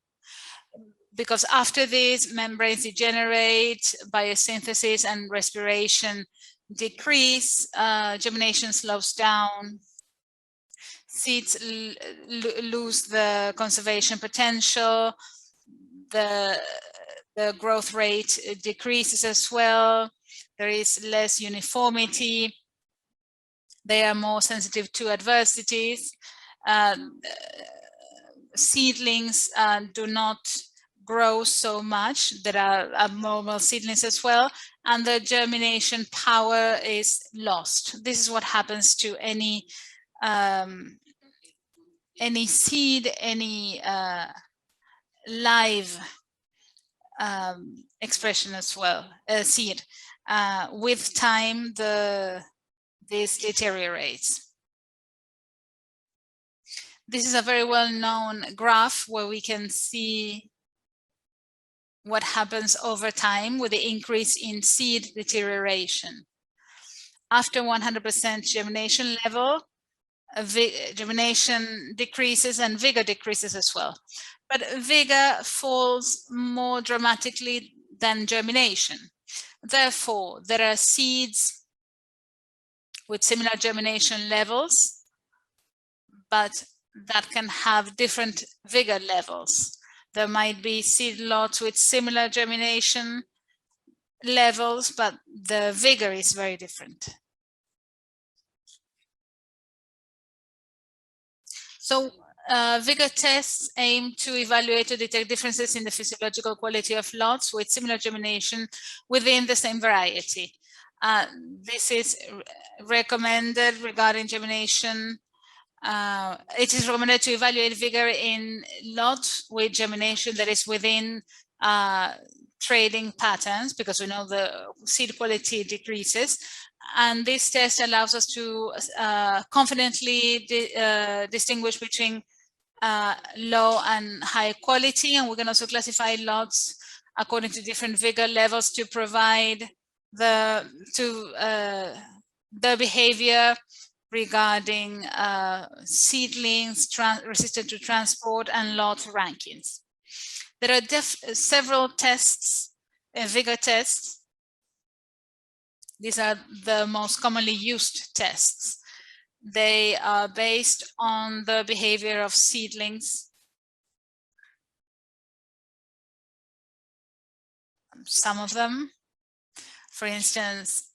Because after this, membranes degenerate, biosynthesis and respiration decrease, germination slows down, seeds lose the conservation potential, the growth rate decreases as well, there is less uniformity, they are more sensitive to adversities, seedlings do not grow so much, there are abnormal seedlings as well, and the germination power is lost. This is what happens to any seed, any live expression as well, seed. With time, this deteriorates. This is a very well-known graph where we can see what happens over time with the increase in seed deterioration. After 100% germination level, germination decreases and vigor decreases as well. But vigor falls more dramatically than germination. Therefore, there are seeds with similar germination levels, but that can have different vigor levels. There might be seed lots with similar germination levels, but the vigor is very different. So vigor tests aim to evaluate or detect differences in the physiological quality of lots with similar germination within the same variety. This is recommended regarding germination It is recommended to evaluate vigor in lots with germination that is within trading patterns, because we know the seed quality decreases. And this test allows us to confidently distinguish between low and high quality. And we can also classify lots according to different vigor levels to provide the behavior regarding seedlings resistant to transport and lot rankings. There are several tests, vigor tests. These are the most commonly used tests. They are based on the behavior of seedlings. Some of them, for instance,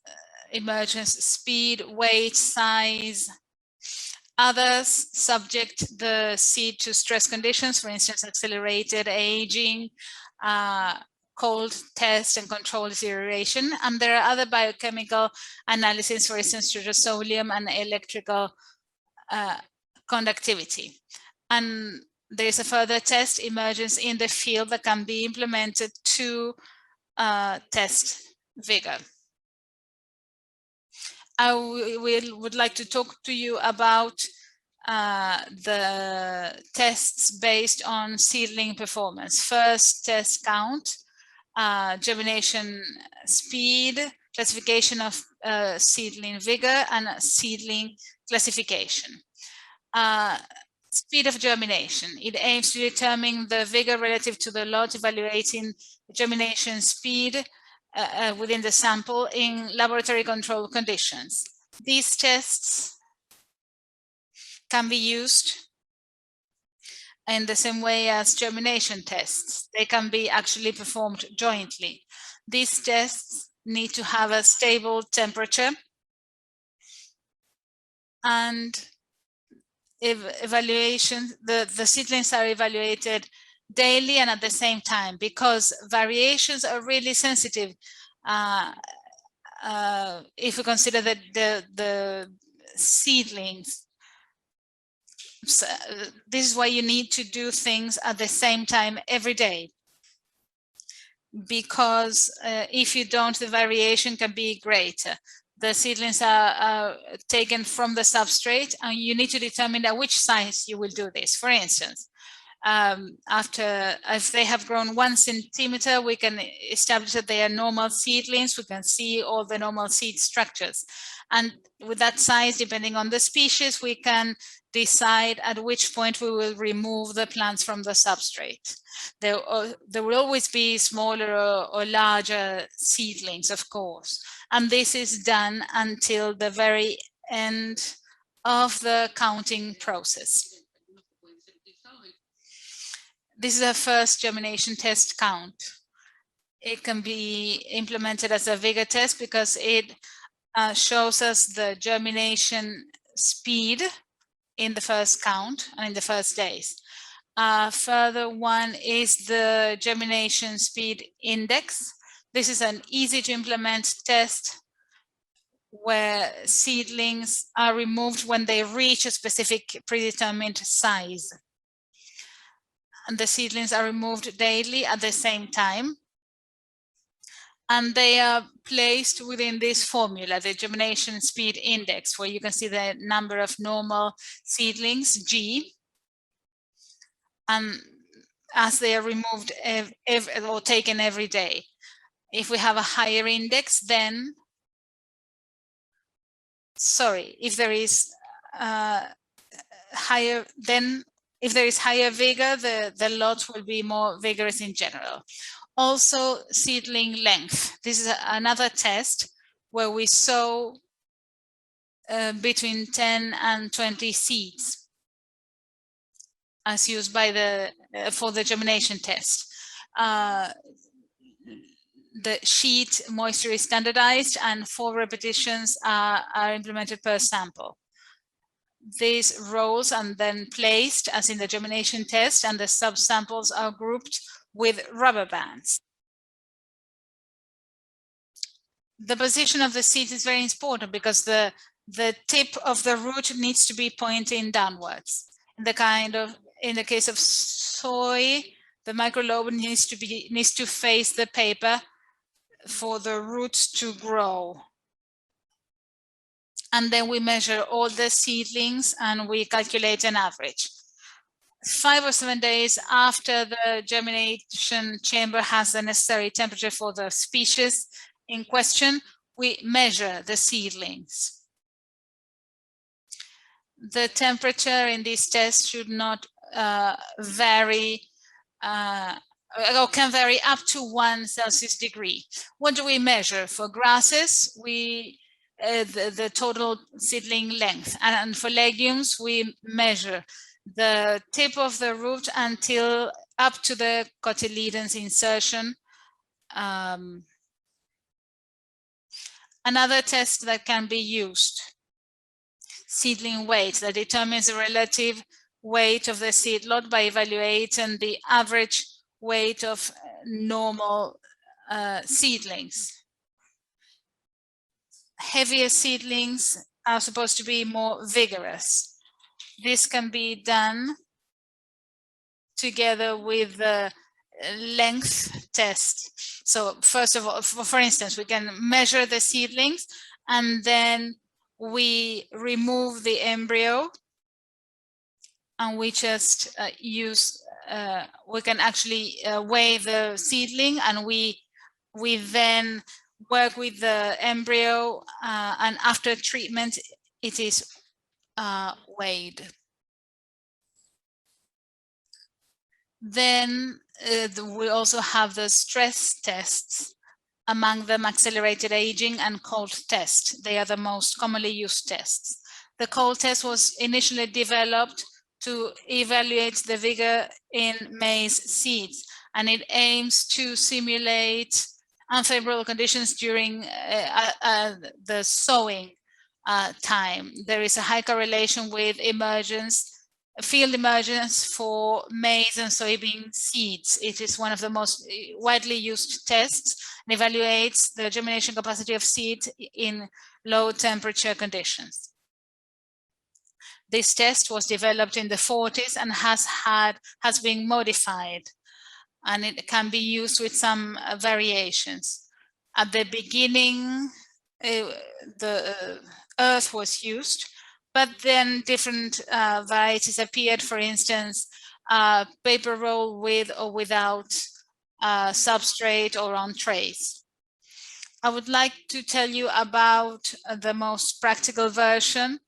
emergence speed, weight, size. Others subject the seed to stress conditions, for instance, accelerated aging, cold test and control deterioration. And there are other biochemical analyses, for instance, streptosolium and electrical conductivity. And there's a further test, emergence in the field, that can be implemented to test vigor. I would like to talk to you about the tests based on seedling performance. First test count, germination speed, classification of seedling vigor, and seedling classification. Speed of germination. It aims to determine the vigor relative to the lot, evaluating germination speed within the sample in laboratory control conditions. These tests can be used in the same way as germination tests. They can be actually performed jointly. These tests need to have a stable temperature, and evaluation, the seedlings are evaluated daily and at the same time, because variations are really sensitive. If we consider that the seedlings, so this is why you need to do things at the same time every day, because if you don't, the variation can be greater. The seedlings are taken from the substrate, and you need to determine at which size you will do this. For instance, if they have grown 1 centimeter, we can establish that they are normal seedlings. We can see all the normal seed structures. And with that size, depending on the species, we can decide at which point we will remove the plants from the substrate. There will always be smaller or larger seedlings, of course. And this is done until the very end of the counting process. This is a first germination test count. It can be implemented as a vigor test because it shows us the germination speed in the first count and in the first days. Further one is the germination speed index. This is an easy to implement test where seedlings are removed when they reach a specific predetermined size. And the seedlings are removed daily at the same time. And they are placed within this formula, the germination speed index, where you can see the number of normal seedlings, G. And as they are removed or taken every day. If we have a higher index, then, if there is higher, then if there is higher vigor, the lot will be more vigorous in general. Also, seedling length. This is another test where we sow between 10 and 20 seeds, as used by for the germination test. The sheet moisture is standardized, and 4 repetitions are implemented per sample. These rows are then placed as in the germination test, and the subsamples are grouped with rubber bands. The position of the seed is very important because the the tip of the root needs to be pointing downwards. In the case of soy, the microlobe needs to face the paper for the roots to grow. And then we measure all the seedlings and we calculate an average. 5 or 7 days after the germination chamber has the necessary temperature for the species in question, we measure the seedlings. The temperature in this test should not vary or can vary up to 1 Celsius degree. What do we measure? For grasses, the total seedling length, and for legumes, we measure the tip of the root until up to the cotyledon's insertion. Another test that can be used, seedling weight, that determines the relative weight of the seed lot by evaluating the average weight of normal seedlings. Heavier seedlings are supposed to be more vigorous. This can be done together with the length test. So first of all, for instance, we can measure the seedlings and then we remove the embryo and we just we can actually weigh the seedling, and we then work with the embryo and after treatment it is weighed. Then we also have the stress tests, among them accelerated aging and cold test. They are the most commonly used tests. The cold test was initially developed to evaluate the vigor in maize seeds, and it aims to simulate unfavorable conditions during the sowing time. There is a high correlation with field emergence for maize and soybean seeds. It is one of the most widely used tests and evaluates the germination capacity of seeds in low temperature conditions. This test was developed in the 40s and has been modified, and it can be used with some variations. At the beginning, the earth was used, but then different varieties appeared. For instance, paper roll with or without substrate or on trays. I would like to tell you about the most practical version,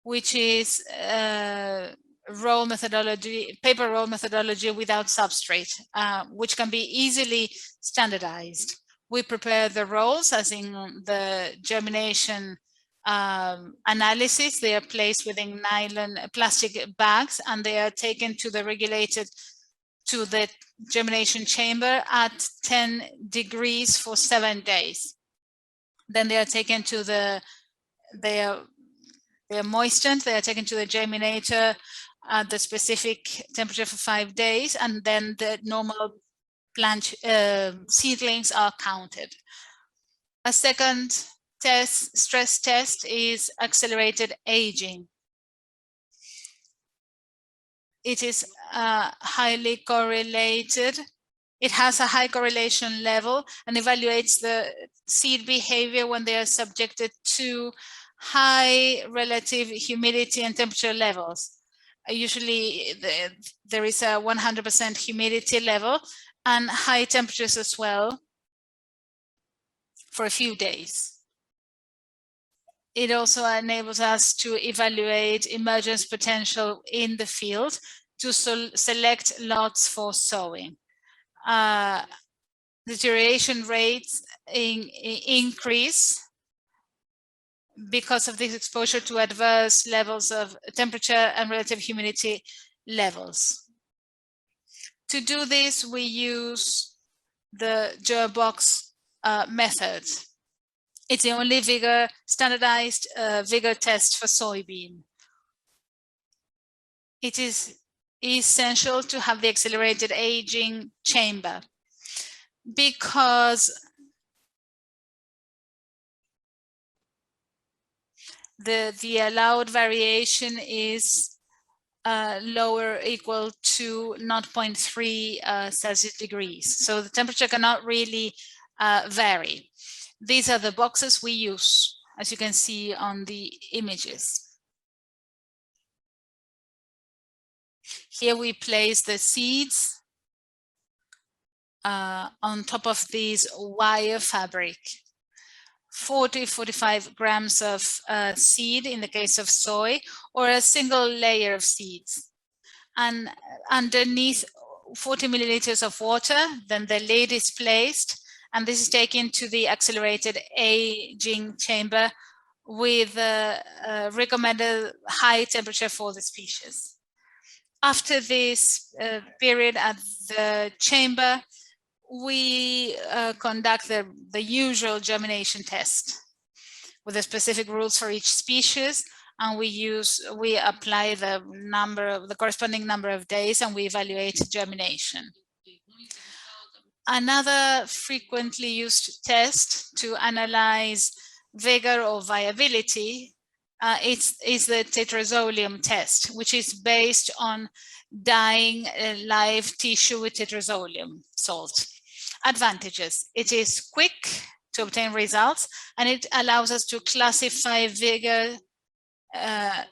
which is paper roll methodology without substrate, which can be easily standardized. We prepare the rolls, as in the germination analysis. They are placed within nylon plastic bags, and they are taken to the germination chamber at 10 degrees for 7 days. Then they are taken to they are moistened, they are taken to the germinator at the specific temperature for 5 days, and then the normal plant seedlings are counted. A second stress test is accelerated aging. It is highly correlated. It has a high correlation level and evaluates the seed behavior when they are subjected to high relative humidity and temperature levels. Usually there is a 100% humidity level and high temperatures as well for a few days. It also enables us to evaluate emergence potential in the field to select lots for sowing. Deterioration rates increase because of this exposure to adverse levels of temperature and relative humidity levels. To do this, we use the Gerbox method. It's the only standardized vigor test for soybean. It is essential to have the accelerated aging chamber because the allowed variation is lower or equal to 0.3 Celsius degrees. So the temperature cannot really vary. These are the boxes we use, as you can see on the images. Here we place the seeds on top of this wire fabric. 40-45 grams of seed in the case of soy, or a single layer of seeds. And underneath 40 milliliters of water, then the lid is placed, and this is taken to the accelerated aging chamber with a recommended high temperature for the species. After this period at the chamber, we conduct the usual germination test with the specific rules for each species, and we apply the corresponding number of days, and we evaluate germination. Another frequently used test to analyze vigor or viability is the tetrazolium test, which is based on dyeing live tissue with tetrazolium salt. Advantages: it is quick to obtain results, and it allows us to classify vigor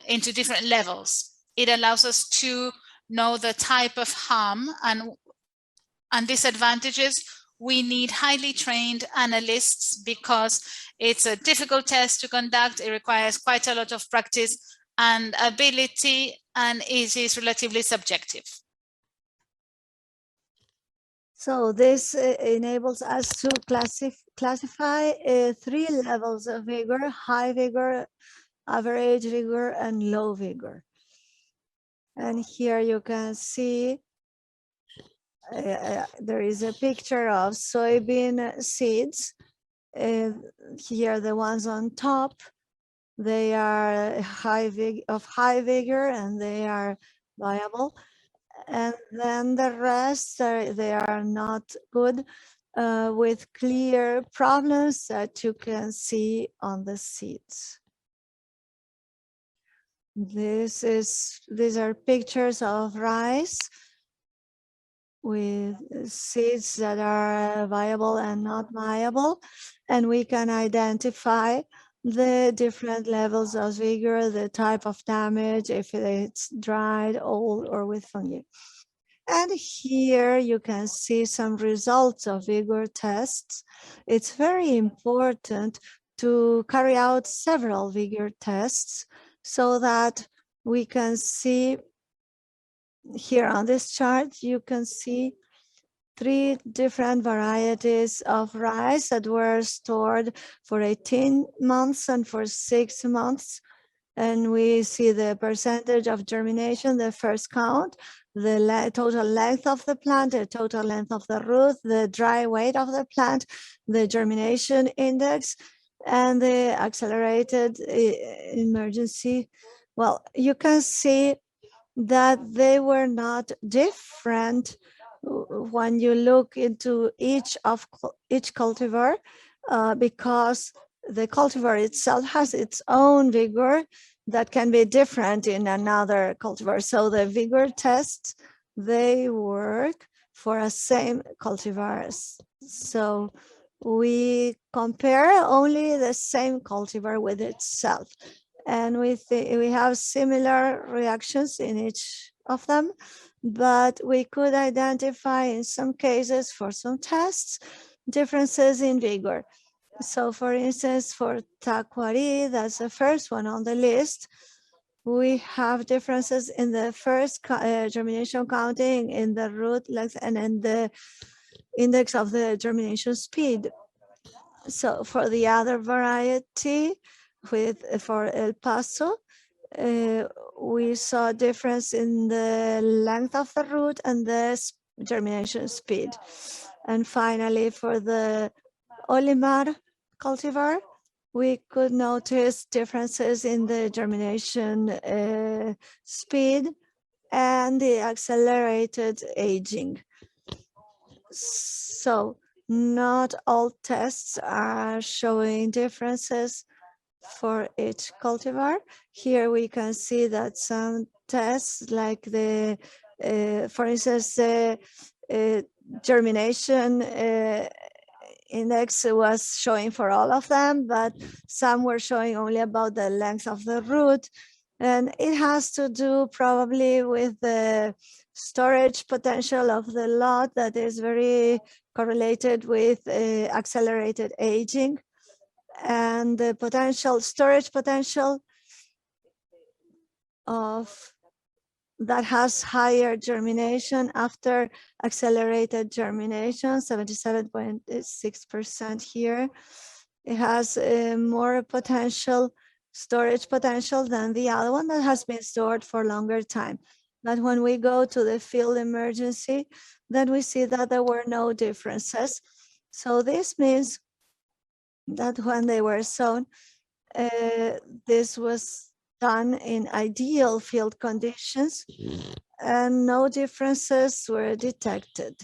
into different levels. It allows us to know the type of harm, and disadvantages. We need highly trained analysts because it's a difficult test to conduct. It requires quite a lot of practice and ability, and it is relatively subjective. So this enables us to classify 3 levels of vigor: high vigor, average vigor, and low vigor. And here you can see there is a picture of soybean seeds. Here the ones on top, they are of high vigor and they are viable. And then the rest, they are not good, with clear problems that you can see on the seeds. These are pictures of rice with seeds that are viable and not viable, and we can identify the different levels of vigor, the type of damage, if it's dried, old, or with fungi. And here you can see some results of vigor tests. It's very important to carry out several vigor tests so that we can see. Here on this chart, you can see 3 different varieties of rice that were stored for 18 months and for 6 months. And we see the percentage of germination, the first count, the total length of the plant, the total length of the root, the dry weight of the plant, the germination index, and the accelerated emergency. Well, you can see that they were not different when you look into each cultivar, because the cultivar itself has its own vigor that can be different in another cultivar. So the vigor tests, they work for a same cultivars. So we compare only the same cultivar with itself. And we have similar reactions in each of them, but we could identify in some cases for some tests differences in vigor. So for instance, for taquari, that's the first one on the list, we have differences in the first germination counting, in the root length, and in the index of the germination speed. So for the other variety, for El Paso, we saw a difference in the length of the root and the germination speed. And finally, for the Olimar cultivar, we could notice differences in the germination speed and the accelerated aging. So not all tests are showing differences for each cultivar. Here we can see that some tests like the, for instance, germination index was showing for all of them, but some were showing only about the length of the root. And it has to do probably with the storage potential of the lot that is very correlated with accelerated aging, and the potential storage potential of that has higher germination after accelerated germination, 77.6% here. It has more potential, storage potential than the other one that has been stored for longer time. But when we go to the field emergency, then we see that there were no differences. So this means that when they were sown, this was done in ideal field conditions and no differences were detected.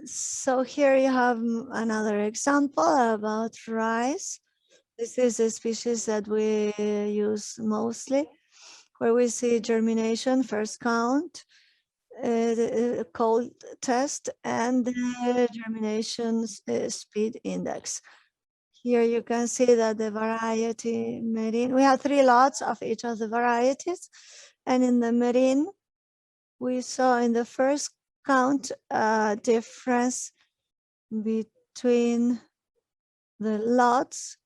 So here you have another example about rice. This is a species that we use mostly, where we see germination, first count, the cold test, and the germination speed index. Here you can see that the variety marine, we have 3 lots of each of the varieties. And in the marine, we saw in the first count a difference between the lots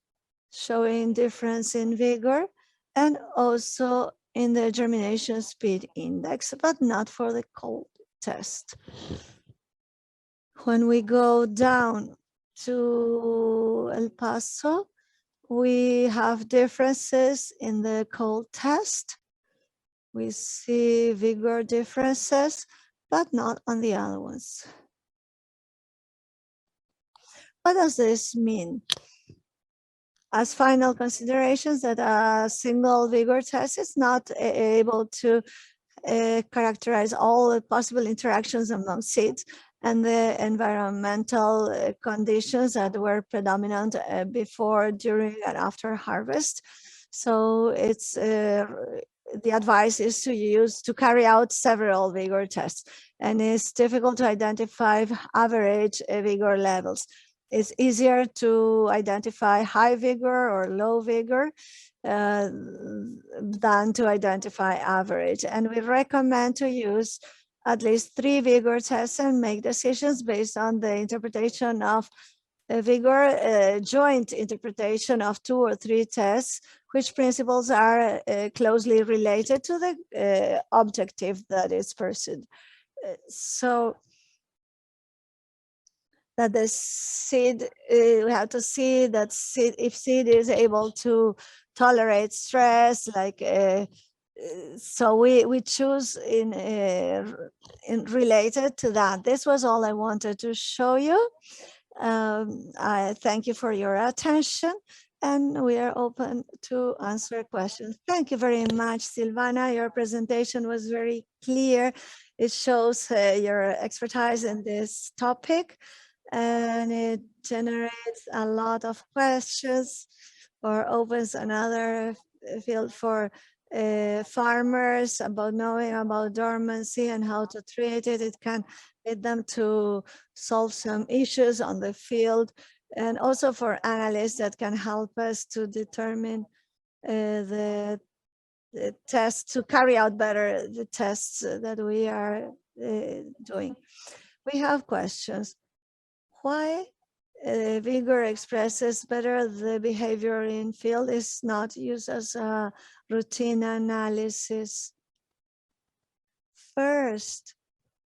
showing difference in vigor and also in the germination speed index, but not for the cold test. When we go down to El Paso, we have differences in the cold test. We see vigor differences, but not on the other ones. What does this mean? As final considerations, that a single vigor test is not able to characterize all the possible interactions among seeds and the environmental conditions that were predominant before, during, and after harvest. So it's the advice is to carry out several vigor tests, and it's difficult to identify average vigor levels. It's easier to identify high vigor or low vigor than to identify average. And we recommend to use at least 3 vigor tests and make decisions based on the interpretation of vigor, joint interpretation of 2 or 3 tests, which principles are closely related to the objective that is pursued. So that the seed, we have to see that seed, if seed is able to tolerate stress, like so we choose in related to that. This was all I wanted to show you. I thank you for your attention, and we are open to answer questions. Thank you very much, Sylvana. Your presentation was very clear. It shows your expertise in this topic, and it generates a lot of questions or opens another field for farmers about knowing about dormancy and how to treat it. It can lead them to solve some issues on the field, and also for analysts that can help us to determine the tests, to carry out better the tests that we are doing. We have questions. Why vigor expresses better the behavior in field is not used as a routine analysis? First,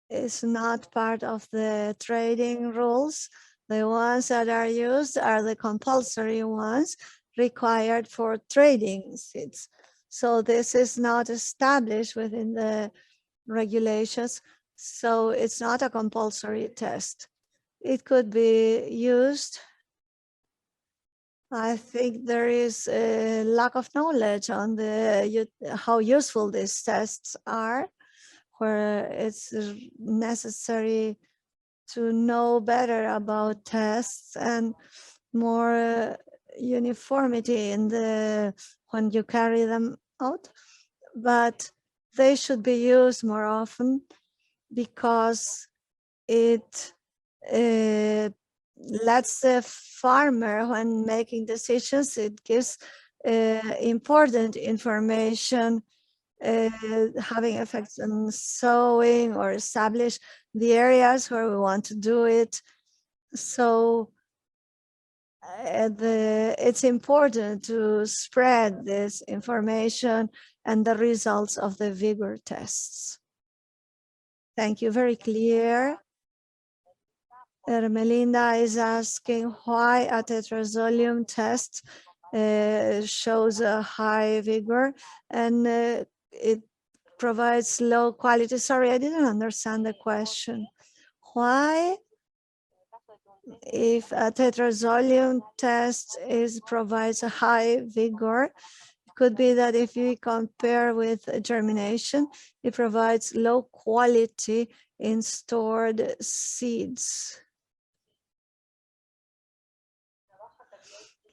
it's not part of the trading rules. The ones that are used are the compulsory ones required for trading seeds. So this is not established within the regulations. So it's not a compulsory test. It could be used. I think there is a lack of knowledge on how useful these tests are, where it's necessary to know better about tests and more uniformity in when you carry them out, but they should be used more often because it lets the farmer, when making decisions, it gives important information having effects on sowing or establish the areas where we want to do it. So it's important to spread this information and the results of the vigor tests. Thank you, very clear. Melinda is asking why a tetrazolium test shows a high vigor and it provides low quality. Sorry, I didn't understand the question. Why, if a tetrazolium test provides a high vigor, it could be that if we compare with germination, it provides low quality in stored seeds.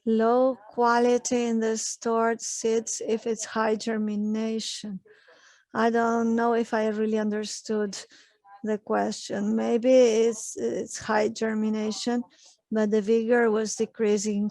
Low quality in the stored seeds if it's high germination. I don't know if I really understood the question. Maybe it's high germination, but the vigor was decreasing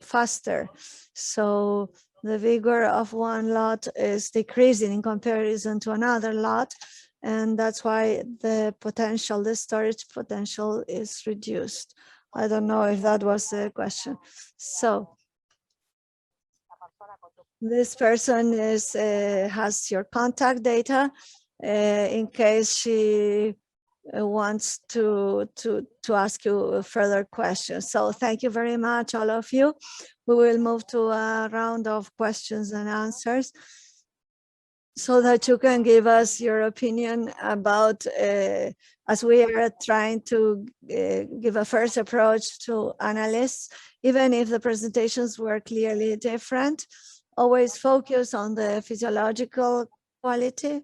faster. So the vigor of one lot is decreasing in comparison to another lot. And that's why the potential, the storage potential is reduced. I don't know if that was the question. So this person has your contact data in case she wants to ask you further questions. So thank you very much, all of you. We will move to a round of questions and answers so that you can give us your opinion about, as we are trying to give a first approach to analysts, even if the presentations were clearly different, always focus on the physiological quality.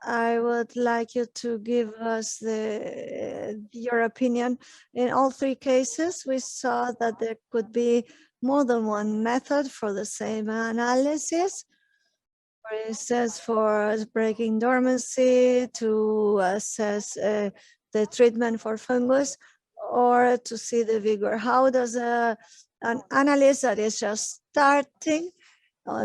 I would like you to give us your opinion. In all three cases, we saw that there could be more than one method for the same analysis. For instance, for breaking dormancy, to assess the treatment for fungus, or to see the vigor. How does an analyst that is just starting,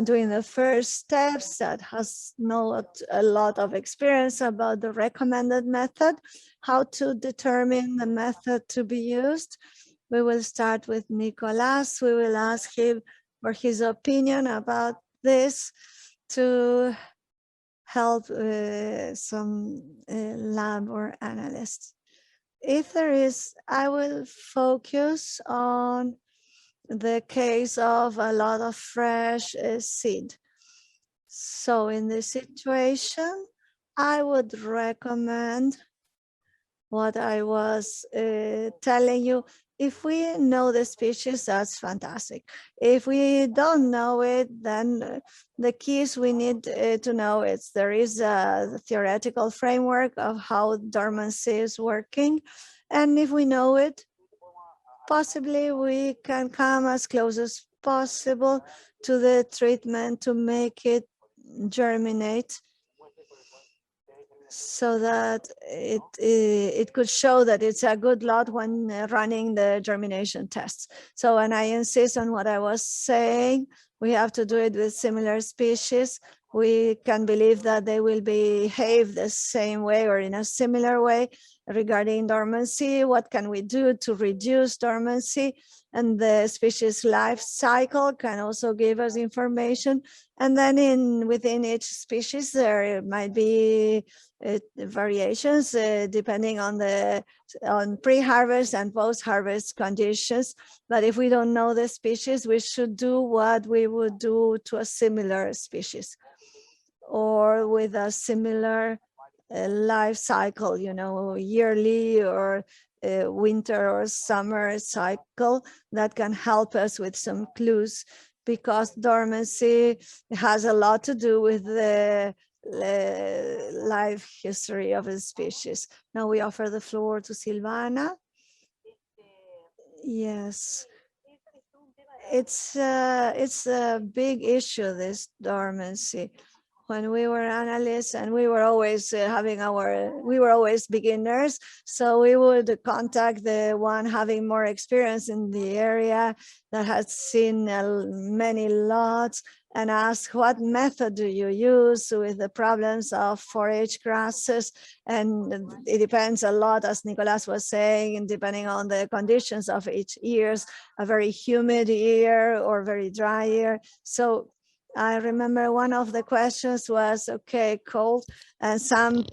doing the first steps, that has not a lot of experience about the recommended method, how to determine the method to be used? We will start with Nicolas. We will ask him for his opinion about this to help some lab or analysts. If there is, I will focus on the case of a lot of fresh seed. So in this situation, I would recommend what I was telling you. If we know the species, that's fantastic. If we don't know it, then the keys we need to know is there is a theoretical framework of how dormancy is working. And if we know it, possibly we can come as close as possible to the treatment to make it germinate, so that it could show that it's a good lot when running the germination tests. So, and I insist on what I was saying, we have to do it with similar species. We can believe that they will behave the same way or in a similar way regarding dormancy. What can we do to reduce dormancy? And the species life cycle can also give us information. And then within each species, there might be variations depending on pre-harvest and post-harvest conditions. But if we don't know the species, we should do what we would do to a similar species or with a similar life cycle, yearly or winter or summer cycle that can help us with some clues, because dormancy has a lot to do with the life history of a species. Now we offer the floor to Sylvana. Yes. it's a big issue, this dormancy. When we were analysts and we were always we were always beginners, so we would contact the one having more experience in the area that has seen many lots and ask, what method do you use with the problems of forage grasses? And it depends a lot, as Nicolas was saying, and depending on the conditions of each year, a very humid year or very dry year. So I remember one of the questions was, okay, cold, and some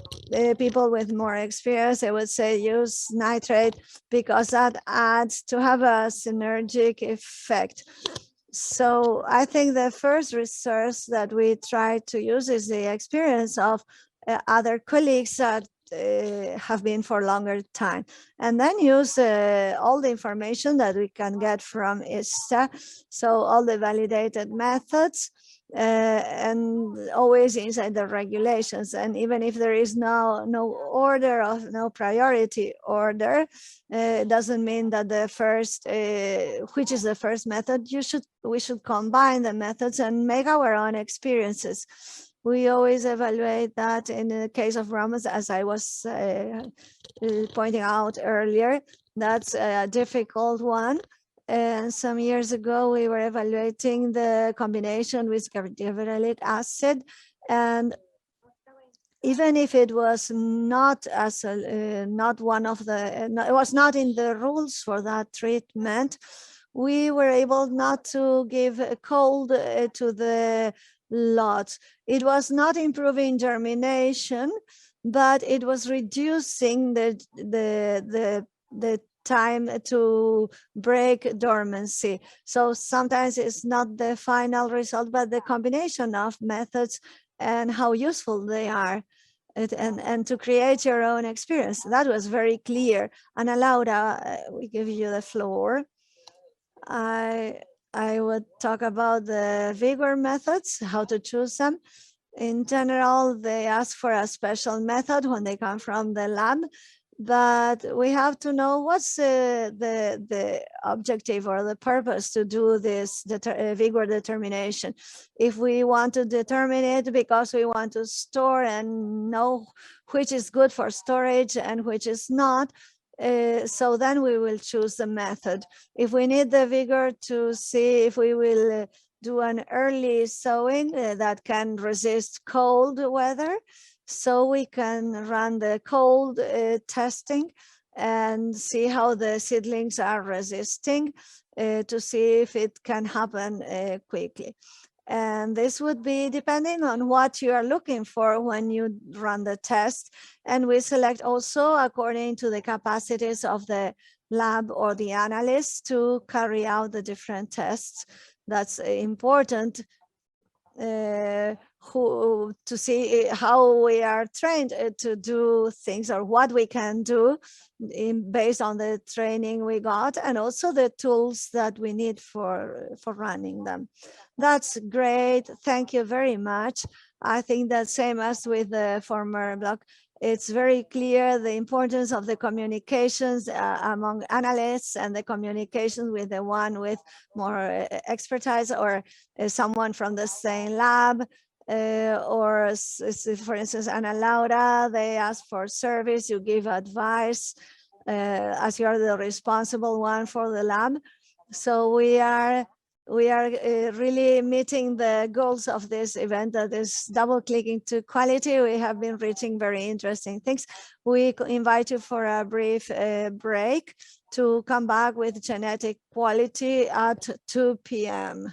people with more experience, they would say use nitrate because that adds to have a synergic effect. So I think the first research that we try to use is the experience of other colleagues that have been for longer time, and then use all the information that we can get from ISTA, so all the validated methods, and always inside the regulations. And even if there is no order of no priority order, it doesn't mean that the first, which is the first method, we should combine the methods and make our own experiences. We always evaluate that. In the case of Ramos, as I was pointing out earlier, that's a difficult one. And some years ago, we were evaluating the combination with gabardinic acid, and even if it was not as not one of the, it was not in the rules for that treatment, we were able not to give a cold to the lots. It was not improving germination, but it was reducing the time to break dormancy. So sometimes it's not the final result, but the combination of methods and how useful they are, and to create your own experience. That was very clear. Ana Laura, we give you the floor. I would talk about the Vigor methods, how to choose them. In general, they ask for a special method when they come from the lab, but we have to know what's the objective or the purpose to do this Vigor determination. If we want to determine it because we want to store and know which is good for storage and which is not, so then we will choose the method. If we need the Vigor to see if we will do an early sowing that can resist cold weather, so we can run the cold testing and see how the seedlings are resisting to see if it can happen quickly. And this would be depending on what you are looking for when you run the test. And we select also according to the capacities of the lab or the analysts to carry out the different tests. That's important to see how we are trained to do things, or what we can do based on the training we got, and also the tools that we need for running them. That's great. Thank you very much. I think that same as with the former block, it's very clear the importance of the communications among analysts and the communications with the one with more expertise, or someone from the same lab, or for instance, Ana Laura, they ask for service, you give advice as you are the responsible one for the lab. So we are really meeting the goals of this event, that is double clicking to quality. We have been reaching very interesting things. We invite you for a brief break to come back with genetic quality at 2 p.m.